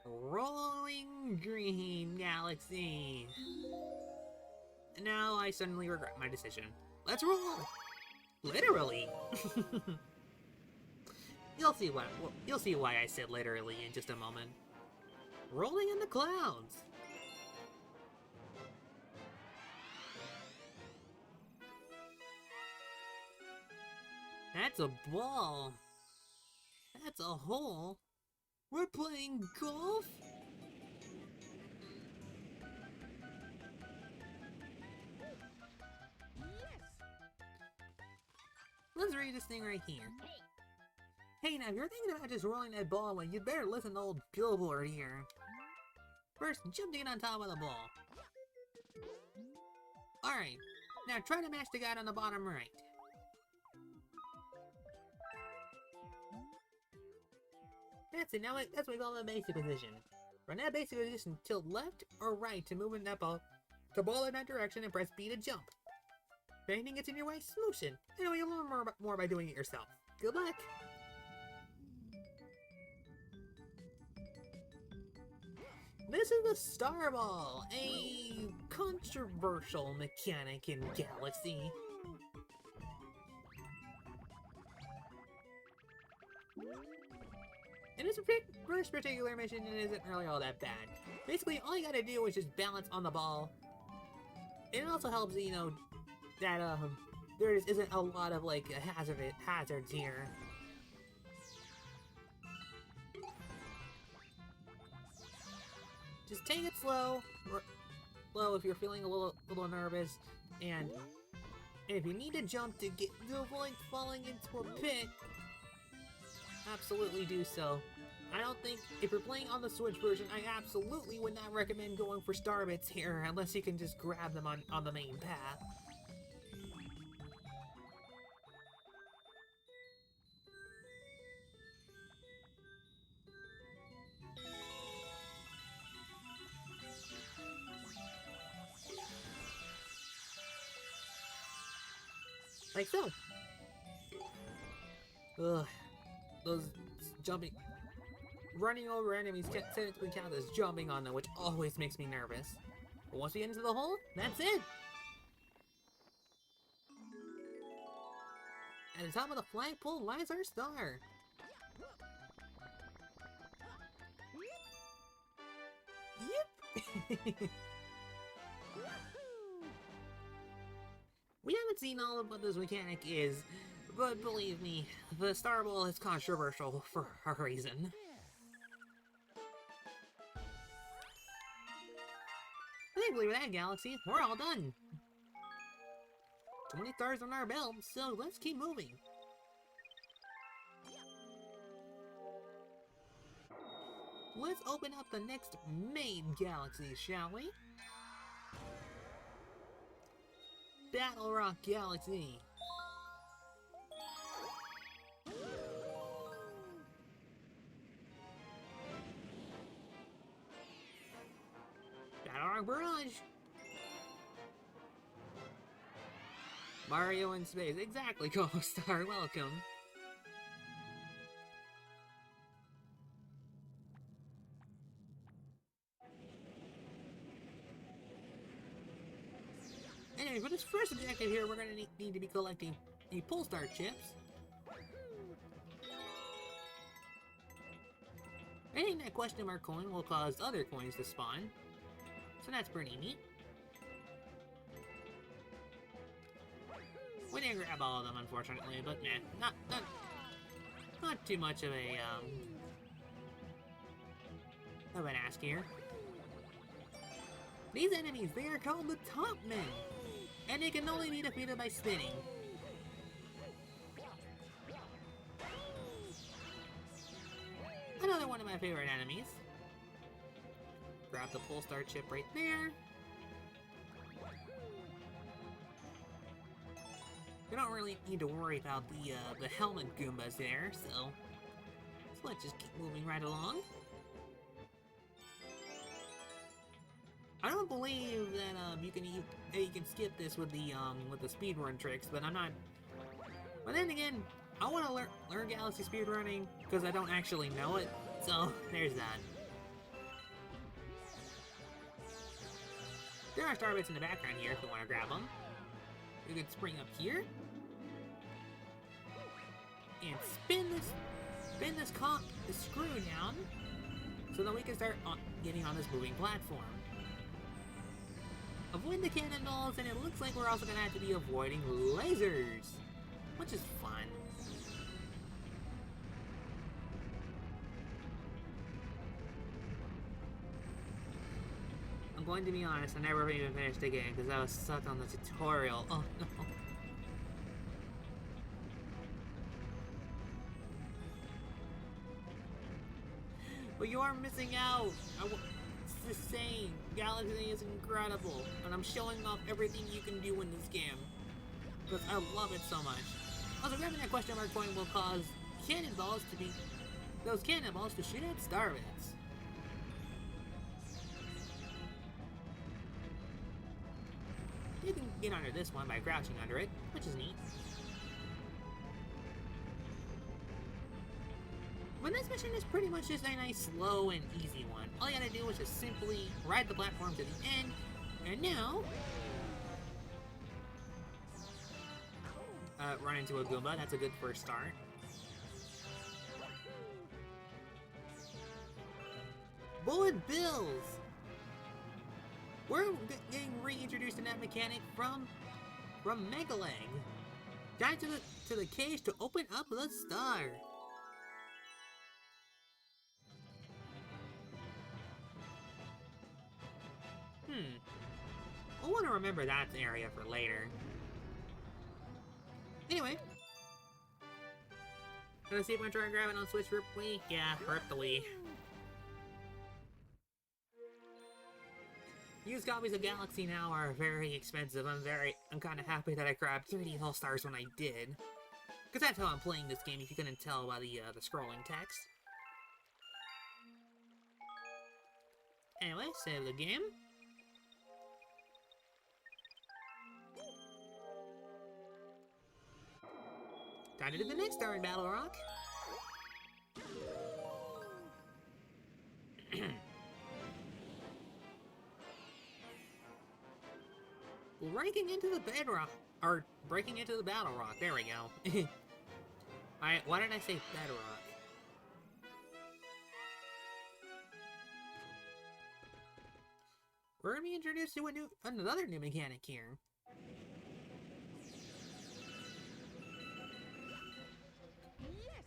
Rolling Green Galaxy. Now I suddenly regret my decision. Let's roll! Literally! You'll see why I said literally in just a moment. Rolling in the clouds! That's a ball. That's a hole. We're playing golf? Let's read this thing right here. Hey, now if you're thinking about just rolling that ball away, you better listen to old billboard here. First, jump in on top of the ball. Alright, now try to match the guy on the bottom right. That's it, now that's what we call the basic position. Run that basic position, tilt left or right to move in that ball, to ball in that direction, and press B to jump. If anything gets in your way, smoosh it. Anyway, you'll learn more by doing it yourself. Good luck! This is the Star Ball, a controversial mechanic in Galaxy. In this first particular mission, it isn't really all that bad. Basically, all you gotta do is just balance on the ball. It also helps, you know, that there isn't a lot of like hazards here. take it slow, or slow if you're feeling a little nervous, and if you need to jump to avoid falling into a pit, absolutely do so. I don't think, if you're playing on the Switch version, I absolutely would not recommend going for star bits here, unless you can just grab them on the main path. Like so. Ugh. Those jumping... Running over enemies technically count as jumping on them, which always makes me nervous. But once we get into the hole, that's it! At the top of the flagpole lies our star. Yep! We haven't seen all of what this mechanic is, but believe me, the Star Ball is controversial for a reason. Thankfully with that galaxy, we're all done. 20 stars on our belt, so let's keep moving. Let's open up the next main galaxy, shall we? Battle Rock Galaxy. Battle Rock Brunch. Mario in space. Exactly, Koma Star. Welcome. Anyway, for this first objective here, we're going to need to be collecting the Pole Star chips. Hitting that question mark coin will cause other coins to spawn, so that's pretty neat. We didn't grab all of them, unfortunately, but nah, not too much of an ask here. These enemies, they are called the Top Men, and they can only be defeated by spinning. Another one of my favorite enemies. Grab the Pole Star chip right there. We don't really need to worry about the helmet Goombas there, so let's just keep moving right along. I don't believe that you can skip this with the speedrun tricks, but I'm not. But then again, I want to learn Galaxy speedrunning because I don't actually know it. So there's that. There are star bits in the background here if you want to grab them. We can spring up here and spin this screw down so that we can start getting on this moving platform. Avoid the cannonballs, and it looks like we're also gonna have to be avoiding lasers, which is fun. I'm going to be honest, I never even finished the game because I was stuck on the tutorial. Oh no. But you are missing out! It's insane! Galaxy is incredible, and I'm showing off everything you can do in this game. Because I love it so much. Also, grabbing that question mark coin will cause those cannonballs to shoot at star bits. You can get under this one by crouching under it, which is neat. But this mission is pretty much just a nice, slow, and easy one. All you gotta do is just simply ride the platform to the end, and now... run into a Goomba, that's a good first start. Bullet Bills! We're getting reintroduced in that mechanic from Megaleg. Dive to the cage to open up the star. I want to remember that area for later. Anyway. Gonna see if I can try and grab it on Switch for Wii. Yeah, rip the Wii. Used copies of Galaxy now are very expensive. I'm kind of happy that I grabbed 3D All-Stars when I did. Because that's how I'm playing this game, if you couldn't tell by the scrolling text. Anyway, save the game. Time to do the next star in Battle Rock. Breaking into the bedrock, or breaking into the Battle Rock. There we go. Alright, why did I say bedrock? We're gonna be introduced to another new mechanic here.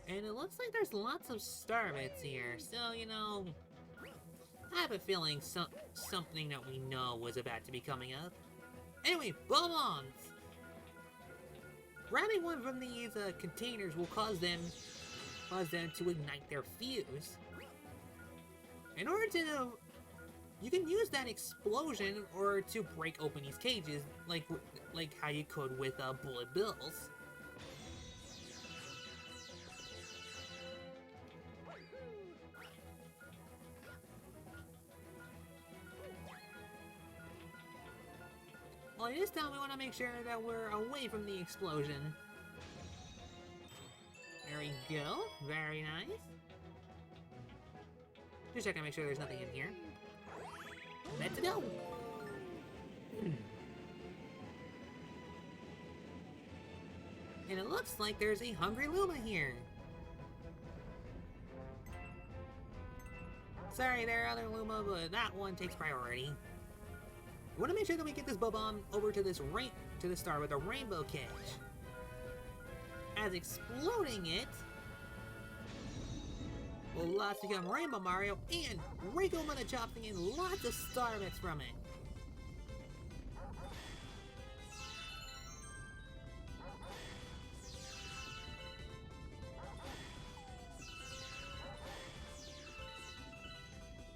And it looks like there's lots of star bits here, so, you know, I have a feeling something that we know was about to be coming up. Anyway, bombs! Grabbing one from these containers will cause them to ignite their fuse. In order to, you can use that explosion or to break open these cages, like how you could with bullet bills. Well, this time we want to make sure that we're away from the explosion. There we go. Very nice. Just checking to make sure there's nothing in here. Let's go! And it looks like there's a hungry Luma here. Sorry there, other Luma, but that one takes priority. We want to make sure that we get this bomb over to this star with a rainbow cage. As exploding it will lots become Rainbow Mario, and Rico Mana chopping in lots of star bits from it.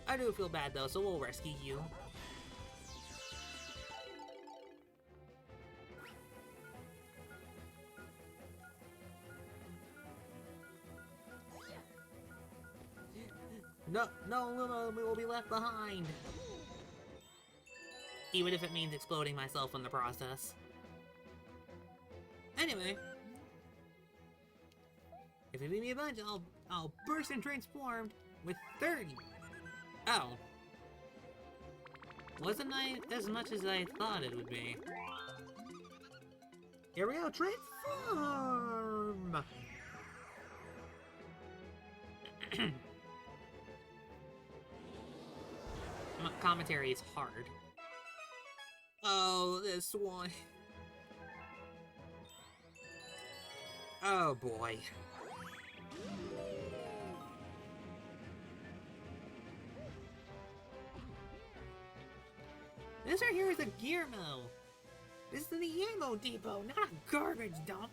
I do feel bad though, so we'll rescue you. No, Luma will be left behind. Even if it means exploding myself in the process. Anyway, if you beat me a bunch, I'll burst and transform with 30. Oh. Wasn't as much as I thought it would be. Here we go, transform! Commentary is hard. Oh, this one. Oh boy. This right here is a gear mill. This is the ammo depot, not a garbage dump.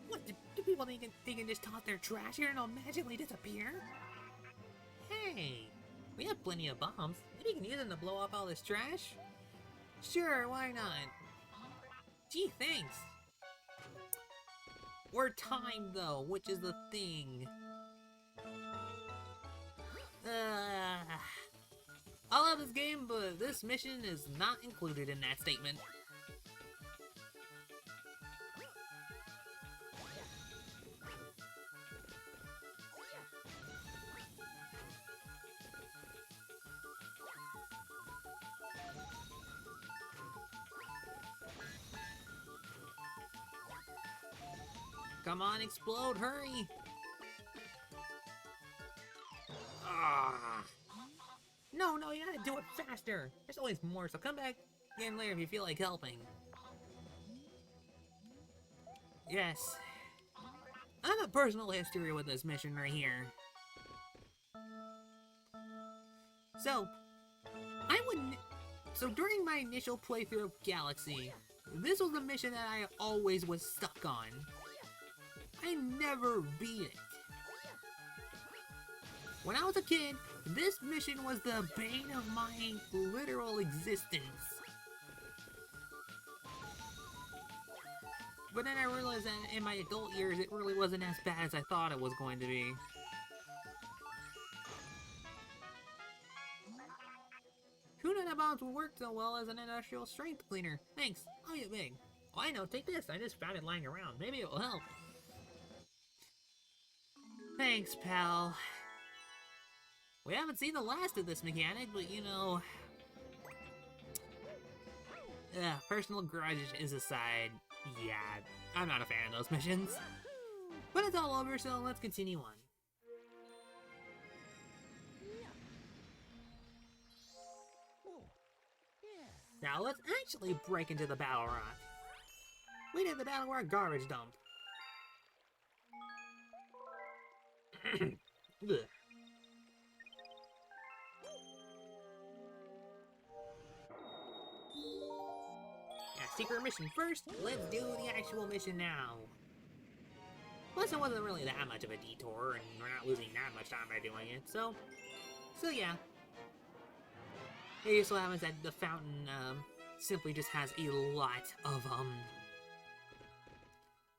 What, do people think they can just toss their trash here and it'll magically disappear? Hey, we have plenty of bombs. Maybe you can use them to blow up all this trash? Sure, why not? Gee, thanks. We're timed though, which is the thing. I love this game, but this mission is not included in that statement. Come on, explode, hurry! Ah! No, you gotta do it faster! There's always more, so come back again later if you feel like helping. Yes. I have a personal history with this mission right here. So, So during my initial playthrough of Galaxy, this was the mission that I always was stuck on. I never beat it. When I was a kid, this mission was the bane of my literal existence. But then I realized that in my adult years, it really wasn't as bad as I thought it was going to be. Who knew that bombs would work so well as an industrial strength cleaner? Thanks. Oh, you big. Oh, I know. Take this. I just found it lying around. Maybe it will help. Thanks, pal. We haven't seen the last of this mechanic, but you know... personal grudges aside, yeah, I'm not a fan of those missions. But it's all over, so let's continue on. Now let's actually break into the Battle Rock. We did the Battle Rock garbage dump. Ugh. Secret mission first, let's do the actual mission now. Plus it wasn't really that much of a detour, and we're not losing that much time by doing it, so yeah. It just so happens that the fountain, simply just has a lot of,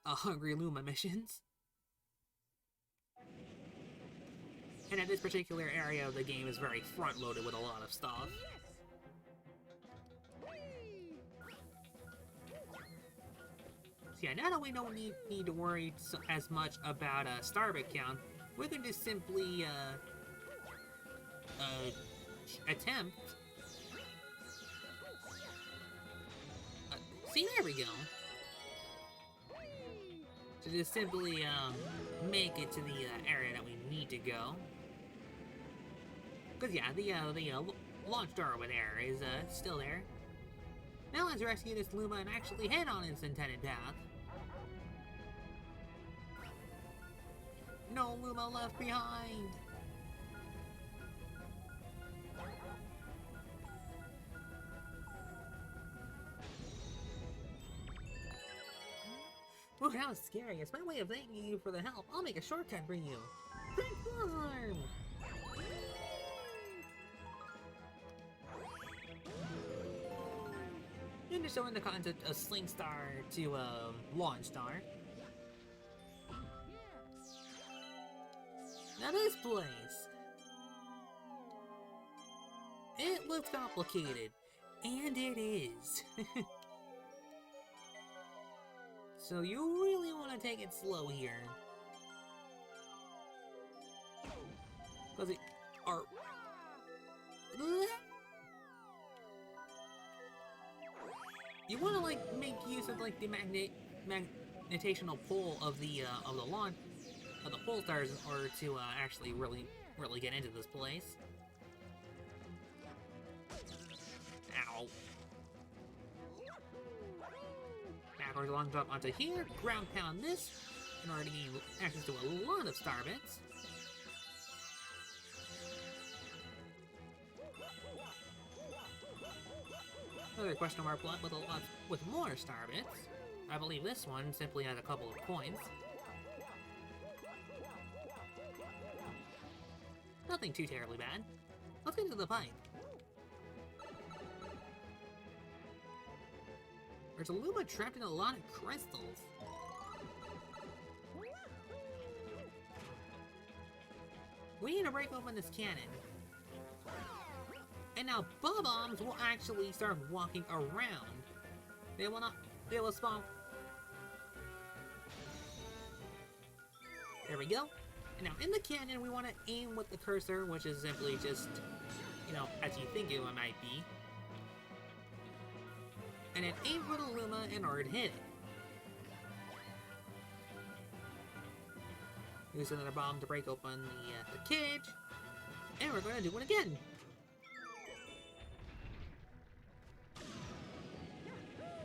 Hungry Luma missions. And at this particular area of the game is very front-loaded with a lot of stuff. So yeah, now that we don't need to worry as much about a starbit count, we can just simply attempt. See, there we go. So just simply make it to the area that we need to go. Cause yeah, the launch door over there is still there. Now let's rescue this Luma and actually head on its intended path. No Luma left behind! Oh, that was scary. It's my way of thanking you for the help. I'll make a shortcut for you. Transform! And to show in the concept of Sling Star to Launch Star. Now this place, it looks complicated, and it is. So you really want to take it slow here. Because it are... You want to like make use of like the magnetational pull of the launch of the pole stars in order to actually really get into this place. Ow. Now we're going to jump onto here, ground pound this in order to gain access to a lot of star bits. Another question mark block with more star bits. I believe this one simply has a couple of points. Nothing too terribly bad. Let's get into the pipe. There's a Luma trapped in a lot of crystals. We need to break open this cannon. And now bob-ombs will actually start walking around. They will spawn. There we go. And now in the cannon, we want to aim with the cursor, which is simply just, you know, as you think it might be. And then aim for the Luma in order to hit it. Use another bomb to break open the cage. And we're going to do it again.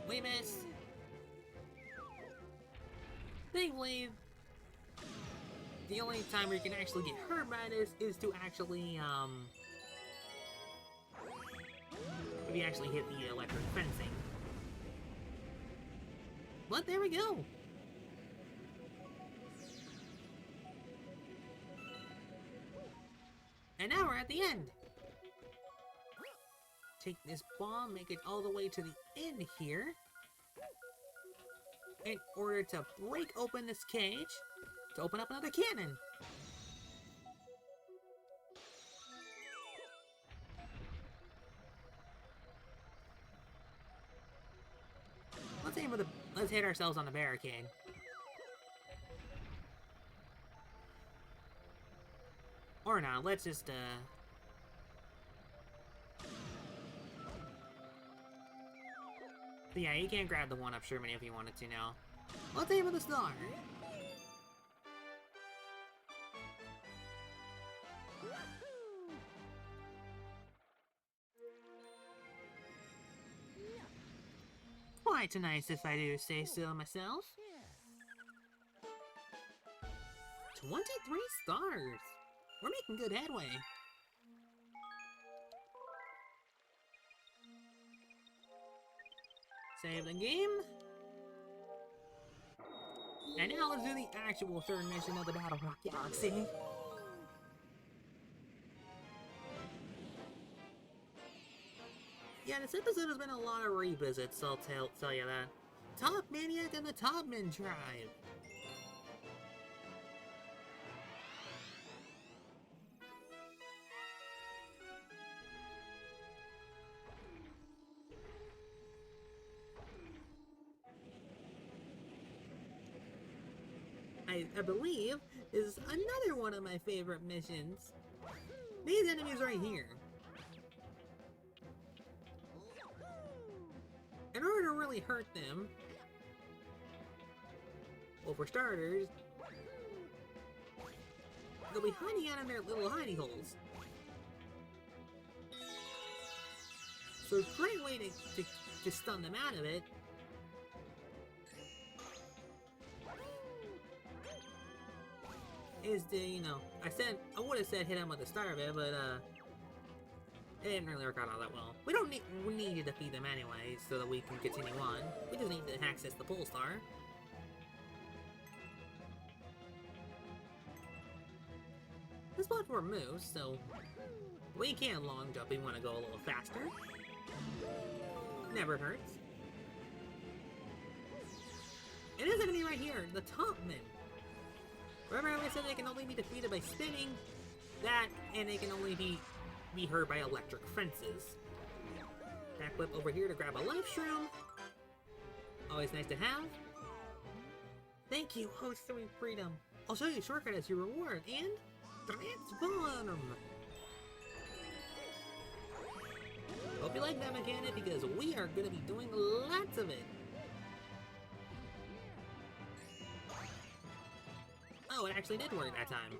We missed. Thankfully, the only time where you can actually get hurt by this is to actually, if you actually hit the electric fencing. But there we go! And now we're at the end! Take this bomb, make it all the way to the end here, in order to break open this cage, to open up another cannon! Let's hit ourselves on the barricade. Or not, let's just, But yeah, you can't grab the one-up Sherman if you wanted to now. Let's aim with the star! Quite nice if I do say so myself. 23 stars! We're making good headway. Save the game. And now let's do the actual third mission of the Battle Rock Galaxy. Yeah, this episode has been a lot of revisits, I'll tell you that. Top Maniac and the Topman Tribe. I believe is another one of my favorite missions. These enemies right here. In order to really hurt them, well, for starters, they'll be hiding out in their little hidey holes. So a great way to stun them out of it is to, you know, I would have said hit him with the star bit, but it didn't really work out all that well. We don't need to defeat them anyway, so that we can continue on. We just need to access the pole star. This platform moves, so we can long jump if we want to go a little faster. Never hurts. And this enemy right here, the Topman. Remember how I said they can only be defeated by spinning? That, and they can only be hurt by electric fences. Back whip over here to grab a life shroom. Always nice to have. Thank you, host Sweet Freedom. I'll show you a shortcut as your reward, and transform! Hope you like that mechanic, because we are going to be doing lots of it. Oh, it actually did work that time.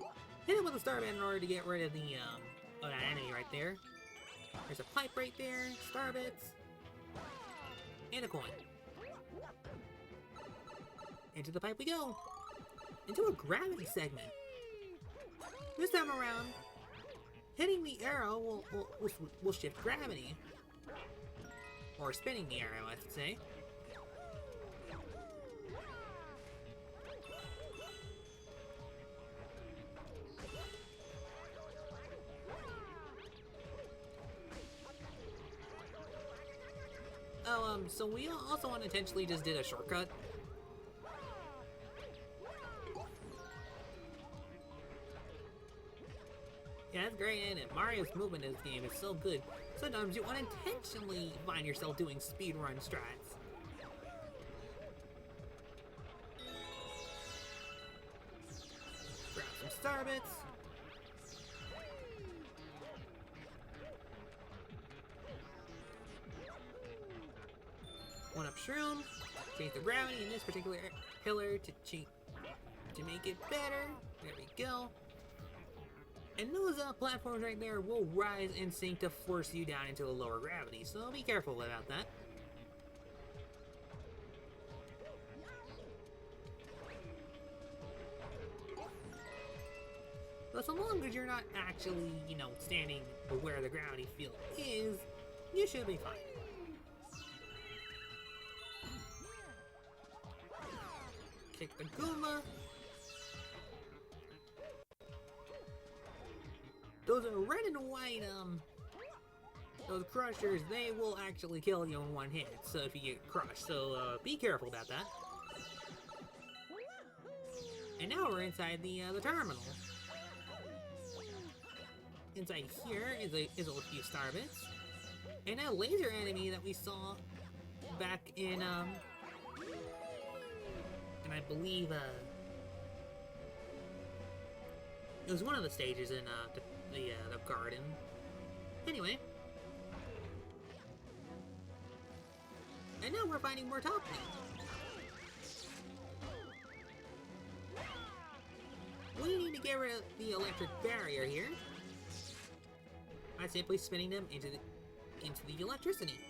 Hit it with a starband in order to get rid of the, that enemy right there. There's a pipe right there, star bits, and a coin. Into the pipe we go. Into a gravity segment. This time around, hitting the arrow will shift gravity. Or spinning the arrow, I should say. Oh, so we also unintentionally just did a shortcut. Yeah, that's great, isn't it? Mario's movement in this game is so good. Sometimes you unintentionally find yourself doing speedrun strats. Grab some star bits. One up shroom. Change the gravity in this particular pillar to make it better. There we go. And those platforms right there will rise in sync to force you down into a lower gravity, so be careful about that. But so long as you're not actually, you know, standing where the gravity field is, You should be fine. Kick the Koma. Those are red and white, those crushers, they will actually kill you in one hit, so if you get crushed, so, be careful about that. And now we're inside the terminal. Inside here is a few star bits. And a laser enemy that we saw back in, and I believe, it was one of the stages in, the garden. Anyway. And now we're finding more top men. We need to get rid of the electric barrier here. By simply spinning them into the electricity.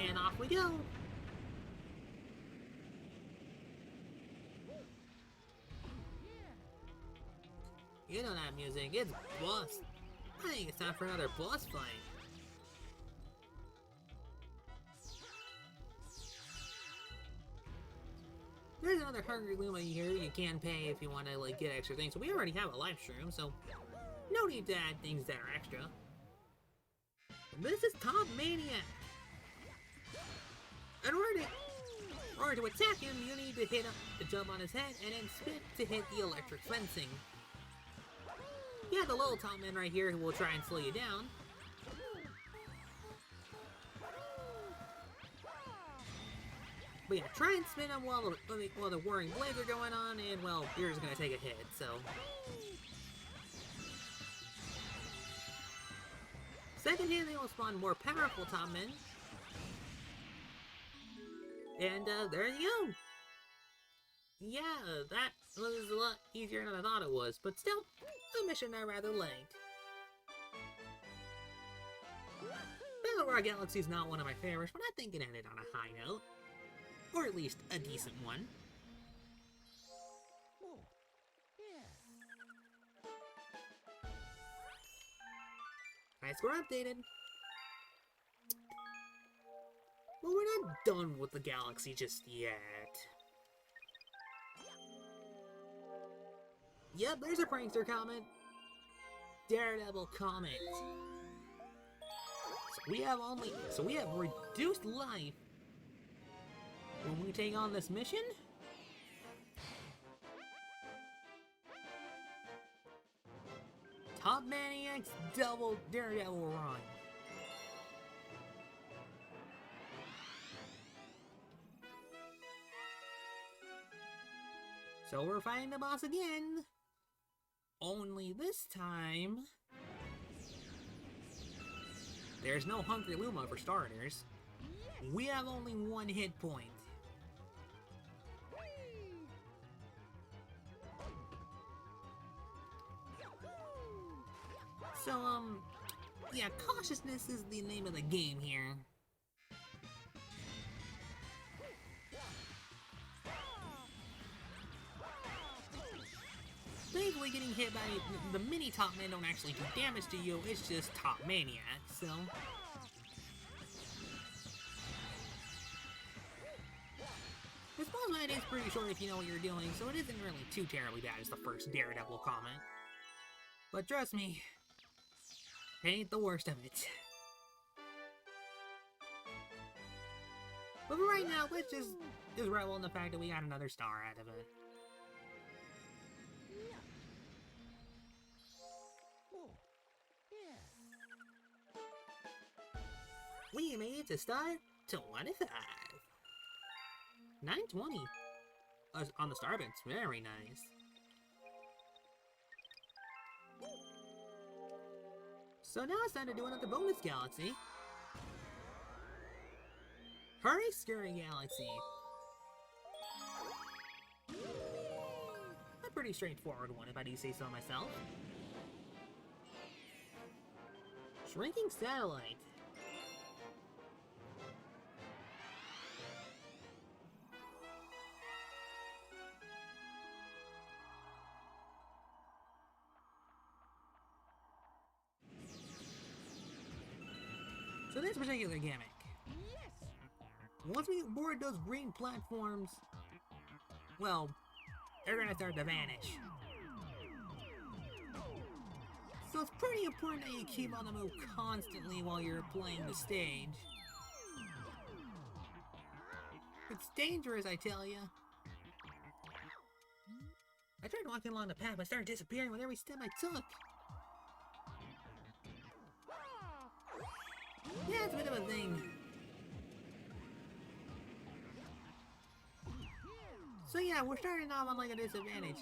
And off we go. You know that music, it's boss. I think it's time for another boss fight. There's another Hungry Luma here you can pay if you want to like get extra things. So we already have a live stream, so no need to add things that are extra. This is Top Maniac. In order to attack him, you need to jump on his head and then spin to hit the electric fencing. You have the little Top Man right here who will try and slow you down. But yeah, try and spin him while the whirring blades are going on, and well, you're just gonna take a hit, so. Second hit, they will spawn more powerful Top Men. And there you go. Yeah, that was a lot easier than I thought it was, but still, the mission I rather liked. Battle Royale Galaxy is not one of my favorites, but I think it ended on a high note. Or at least a decent one. High score updated. Well, we're not done with the galaxy just yet. Yep, there's a prankster comment. Daredevil comment. So we have reduced life when we take on this mission. Top Maniac's double Daredevil run. So we're fighting the boss again. Only this time, there's no Hungry Luma for starters. We have only one hit point. So, yeah, cautiousness is the name of the game here. Thankfully, getting hit by the mini Top Men don't actually do damage to you, it's just Top Maniac, so. This boss fight is pretty short if you know what you're doing, so it isn't really too terribly bad as the first Daredevil comment. But trust me, it ain't the worst of it. But for right now, let's just revel in the fact that we got another star out of it. We made it to star 25. 920 on the star bits, very nice. So now it's time to do another bonus galaxy. Hurry, Scurry Galaxy. A pretty straightforward one, if I do say so myself. Shrinking Satellite. this particular gimmick, once we board those green platforms, well, they're gonna start to vanish. So it's pretty important that you keep on the move constantly while you're playing the stage. It's dangerous, I tell ya. I tried walking along the path, but started disappearing with every step I took. Yeah, it's a bit of a thing. So yeah, we're starting off on like a disadvantage.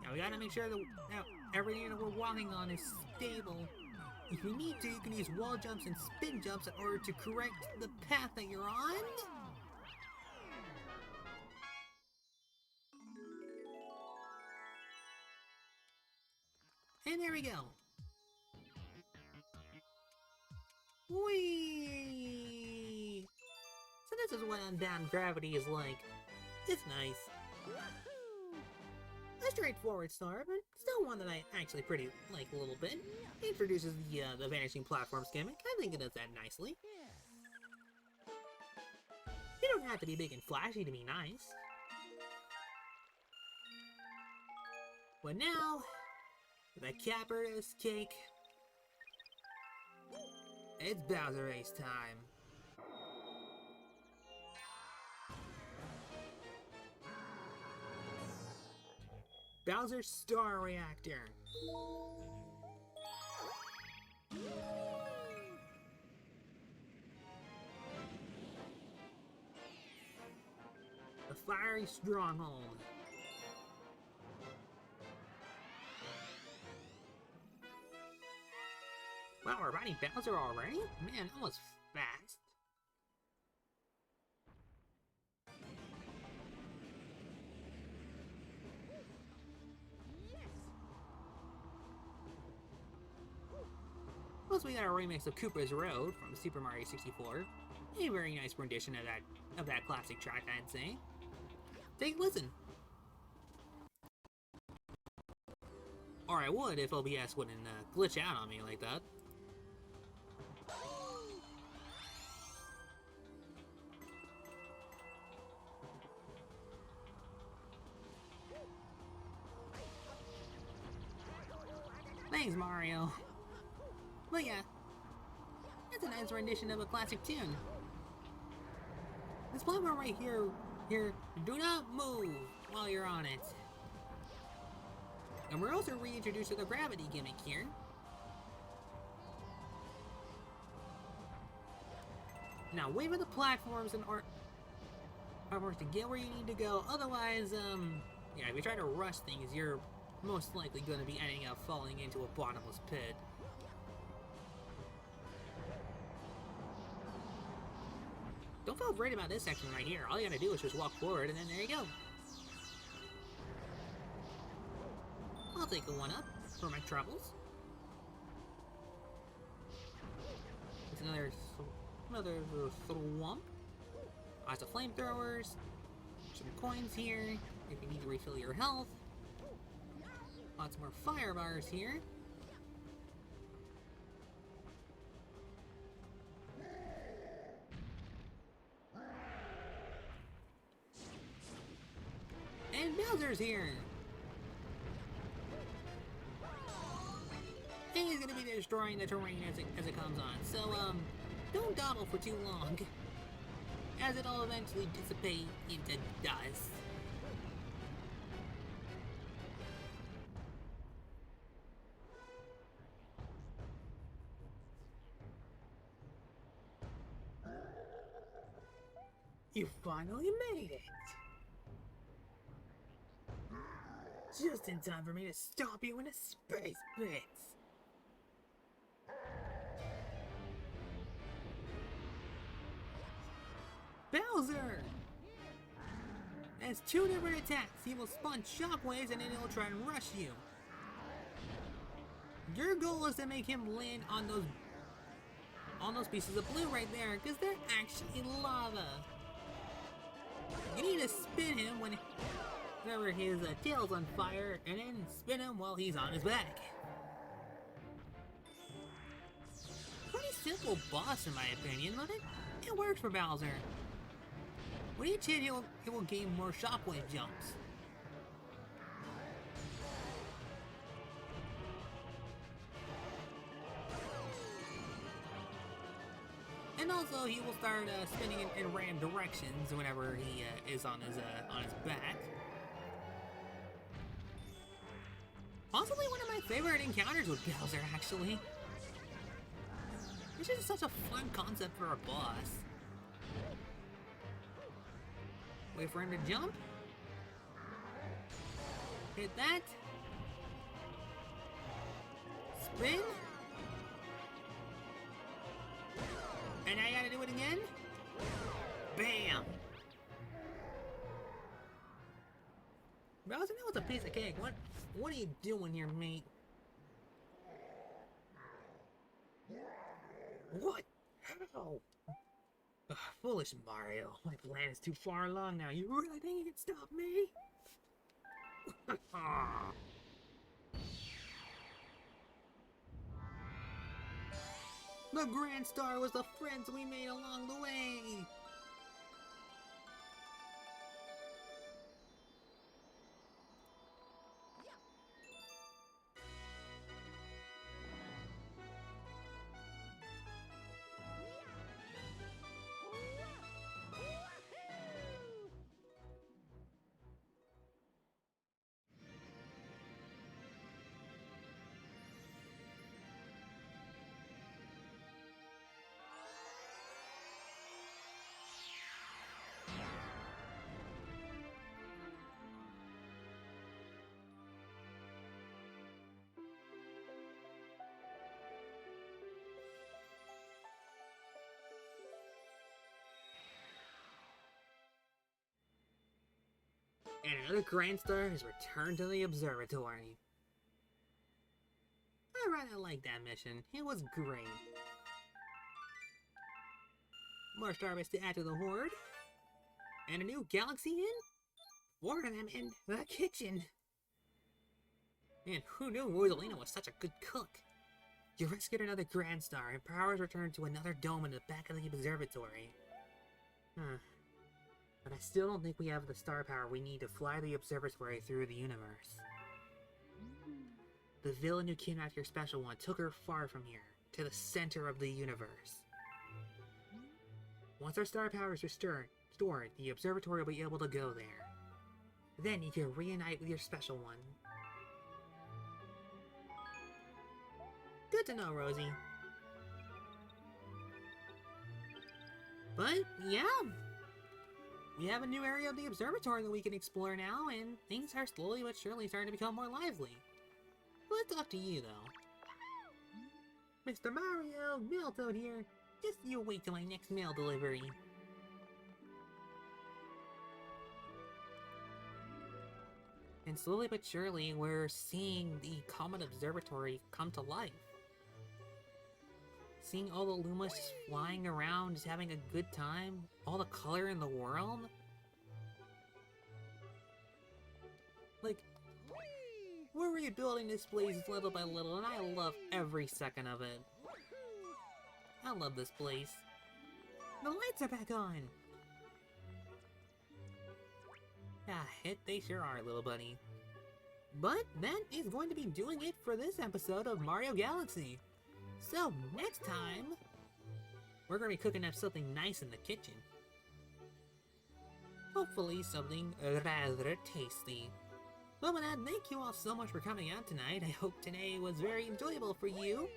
Now we gotta make sure that everything that we're walking on is stable. If you need to, you can use wall jumps and spin jumps in order to correct the path that you're on. And there we go. Whee! So this is what unbound gravity is like. It's nice. A straightforward start, but still one that I actually pretty like a little bit. It introduces the vanishing platforms gimmick. I think it does that nicely. You don't have to be big and flashy to be nice. But now, the capper to this cake, it's Bowser Race time. Bowser's Star Reactor. The Fiery Stronghold. Wow, we're riding Bowser already? Man, that was fast. Plus, we got a remix of Koopa's Road from Super Mario 64. A very nice rendition of that classic track, I'd say. Take a listen. Or I would if OBS wouldn't glitch out on me like that. Thanks, Mario. But yeah, that's a nice rendition of a classic tune. This platform right here, do not move while you're on it. And we're also reintroducing the gravity gimmick here. Now wait for the platforms in order to get where you need to go. Otherwise, yeah, if you try to rush things, you're most likely going to be ending up falling into a bottomless pit. Don't feel afraid about this section right here. All you gotta do is just walk forward, and then there you go. I'll take a one-up for my troubles. It's another thwomp. Lots of flamethrowers. Some coins here if you need to refill your health. Lots more fire bars here. And Bowser's here! And he's gonna be destroying the terrain as it comes on. So, don't dawdle for too long, as it'll eventually dissipate into dust. You finally made it! Just in time for me to stop you in a space pit! Bowser! Has two different attacks. He will spawn shockwaves and then he'll try and rush you. Your goal is to make him land on those pieces of blue right there, because they're actually lava. You need to spin him when Remember his tail's on fire, and then spin him while he's on his back. Pretty simple boss in my opinion, but it works for Bowser. With each hit, he will gain more shockwave jumps. And also, he will start spinning in random directions whenever he is on his back. Possibly one of my favorite encounters with Bowser, actually. It's just such a fun concept for a boss. Wait for him to jump. Hit that. Spin. And I gotta do it again? Bam! Bowser, that was a piece of cake. What are you doing here, mate? What? How? Ugh, foolish Mario. My plan is too far along now. You really think you can stop me? The Grand Star was the friends we made along the way! And another Grand Star has returned to the observatory. I rather like that mission. It was great. More starbits to add to the horde. And a new galaxy in? 4 of them in the kitchen. And who knew Rosalina was such a good cook? You rescued another Grand Star and powers returned to another dome in the back of the observatory. But I still don't think we have the star power we need to fly the observatory through the universe. The villain who kidnapped your special one took her far from here, to the center of the universe. Once our star power is restored, the observatory will be able to go there. Then you can reunite with your special one. Good to know, Rosie. But, yeah. We have a new area of the observatory that we can explore now, and things are slowly but surely starting to become more lively. But it's up to you, though. Mr. Mario, Mailtoad here. Just you wait till my next mail delivery. And slowly but surely, we're seeing the Comet Observatory come to life. Seeing all the Lumas just flying around, just having a good time, all the color in the world. Like, we're rebuilding this place little by little, and I love every second of it. I love this place. The lights are back on! Ah, they sure are, little buddy. But that is going to be doing it for this episode of Mario Galaxy. So, next time, we're going to be cooking up something nice in the kitchen. Hopefully something rather tasty. Well, with that, thank you all so much for coming out tonight. I hope today was very enjoyable for you.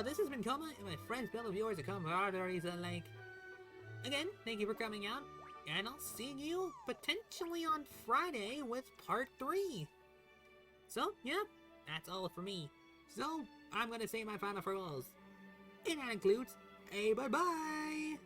This has been Koma, and my friends, fellow viewers, and camaraderies alike. Again, thank you for coming out, and I'll see you potentially on Friday with part 3. So, yeah, that's all for me. So, I'm gonna say my final farewells. And that includes a bye-bye!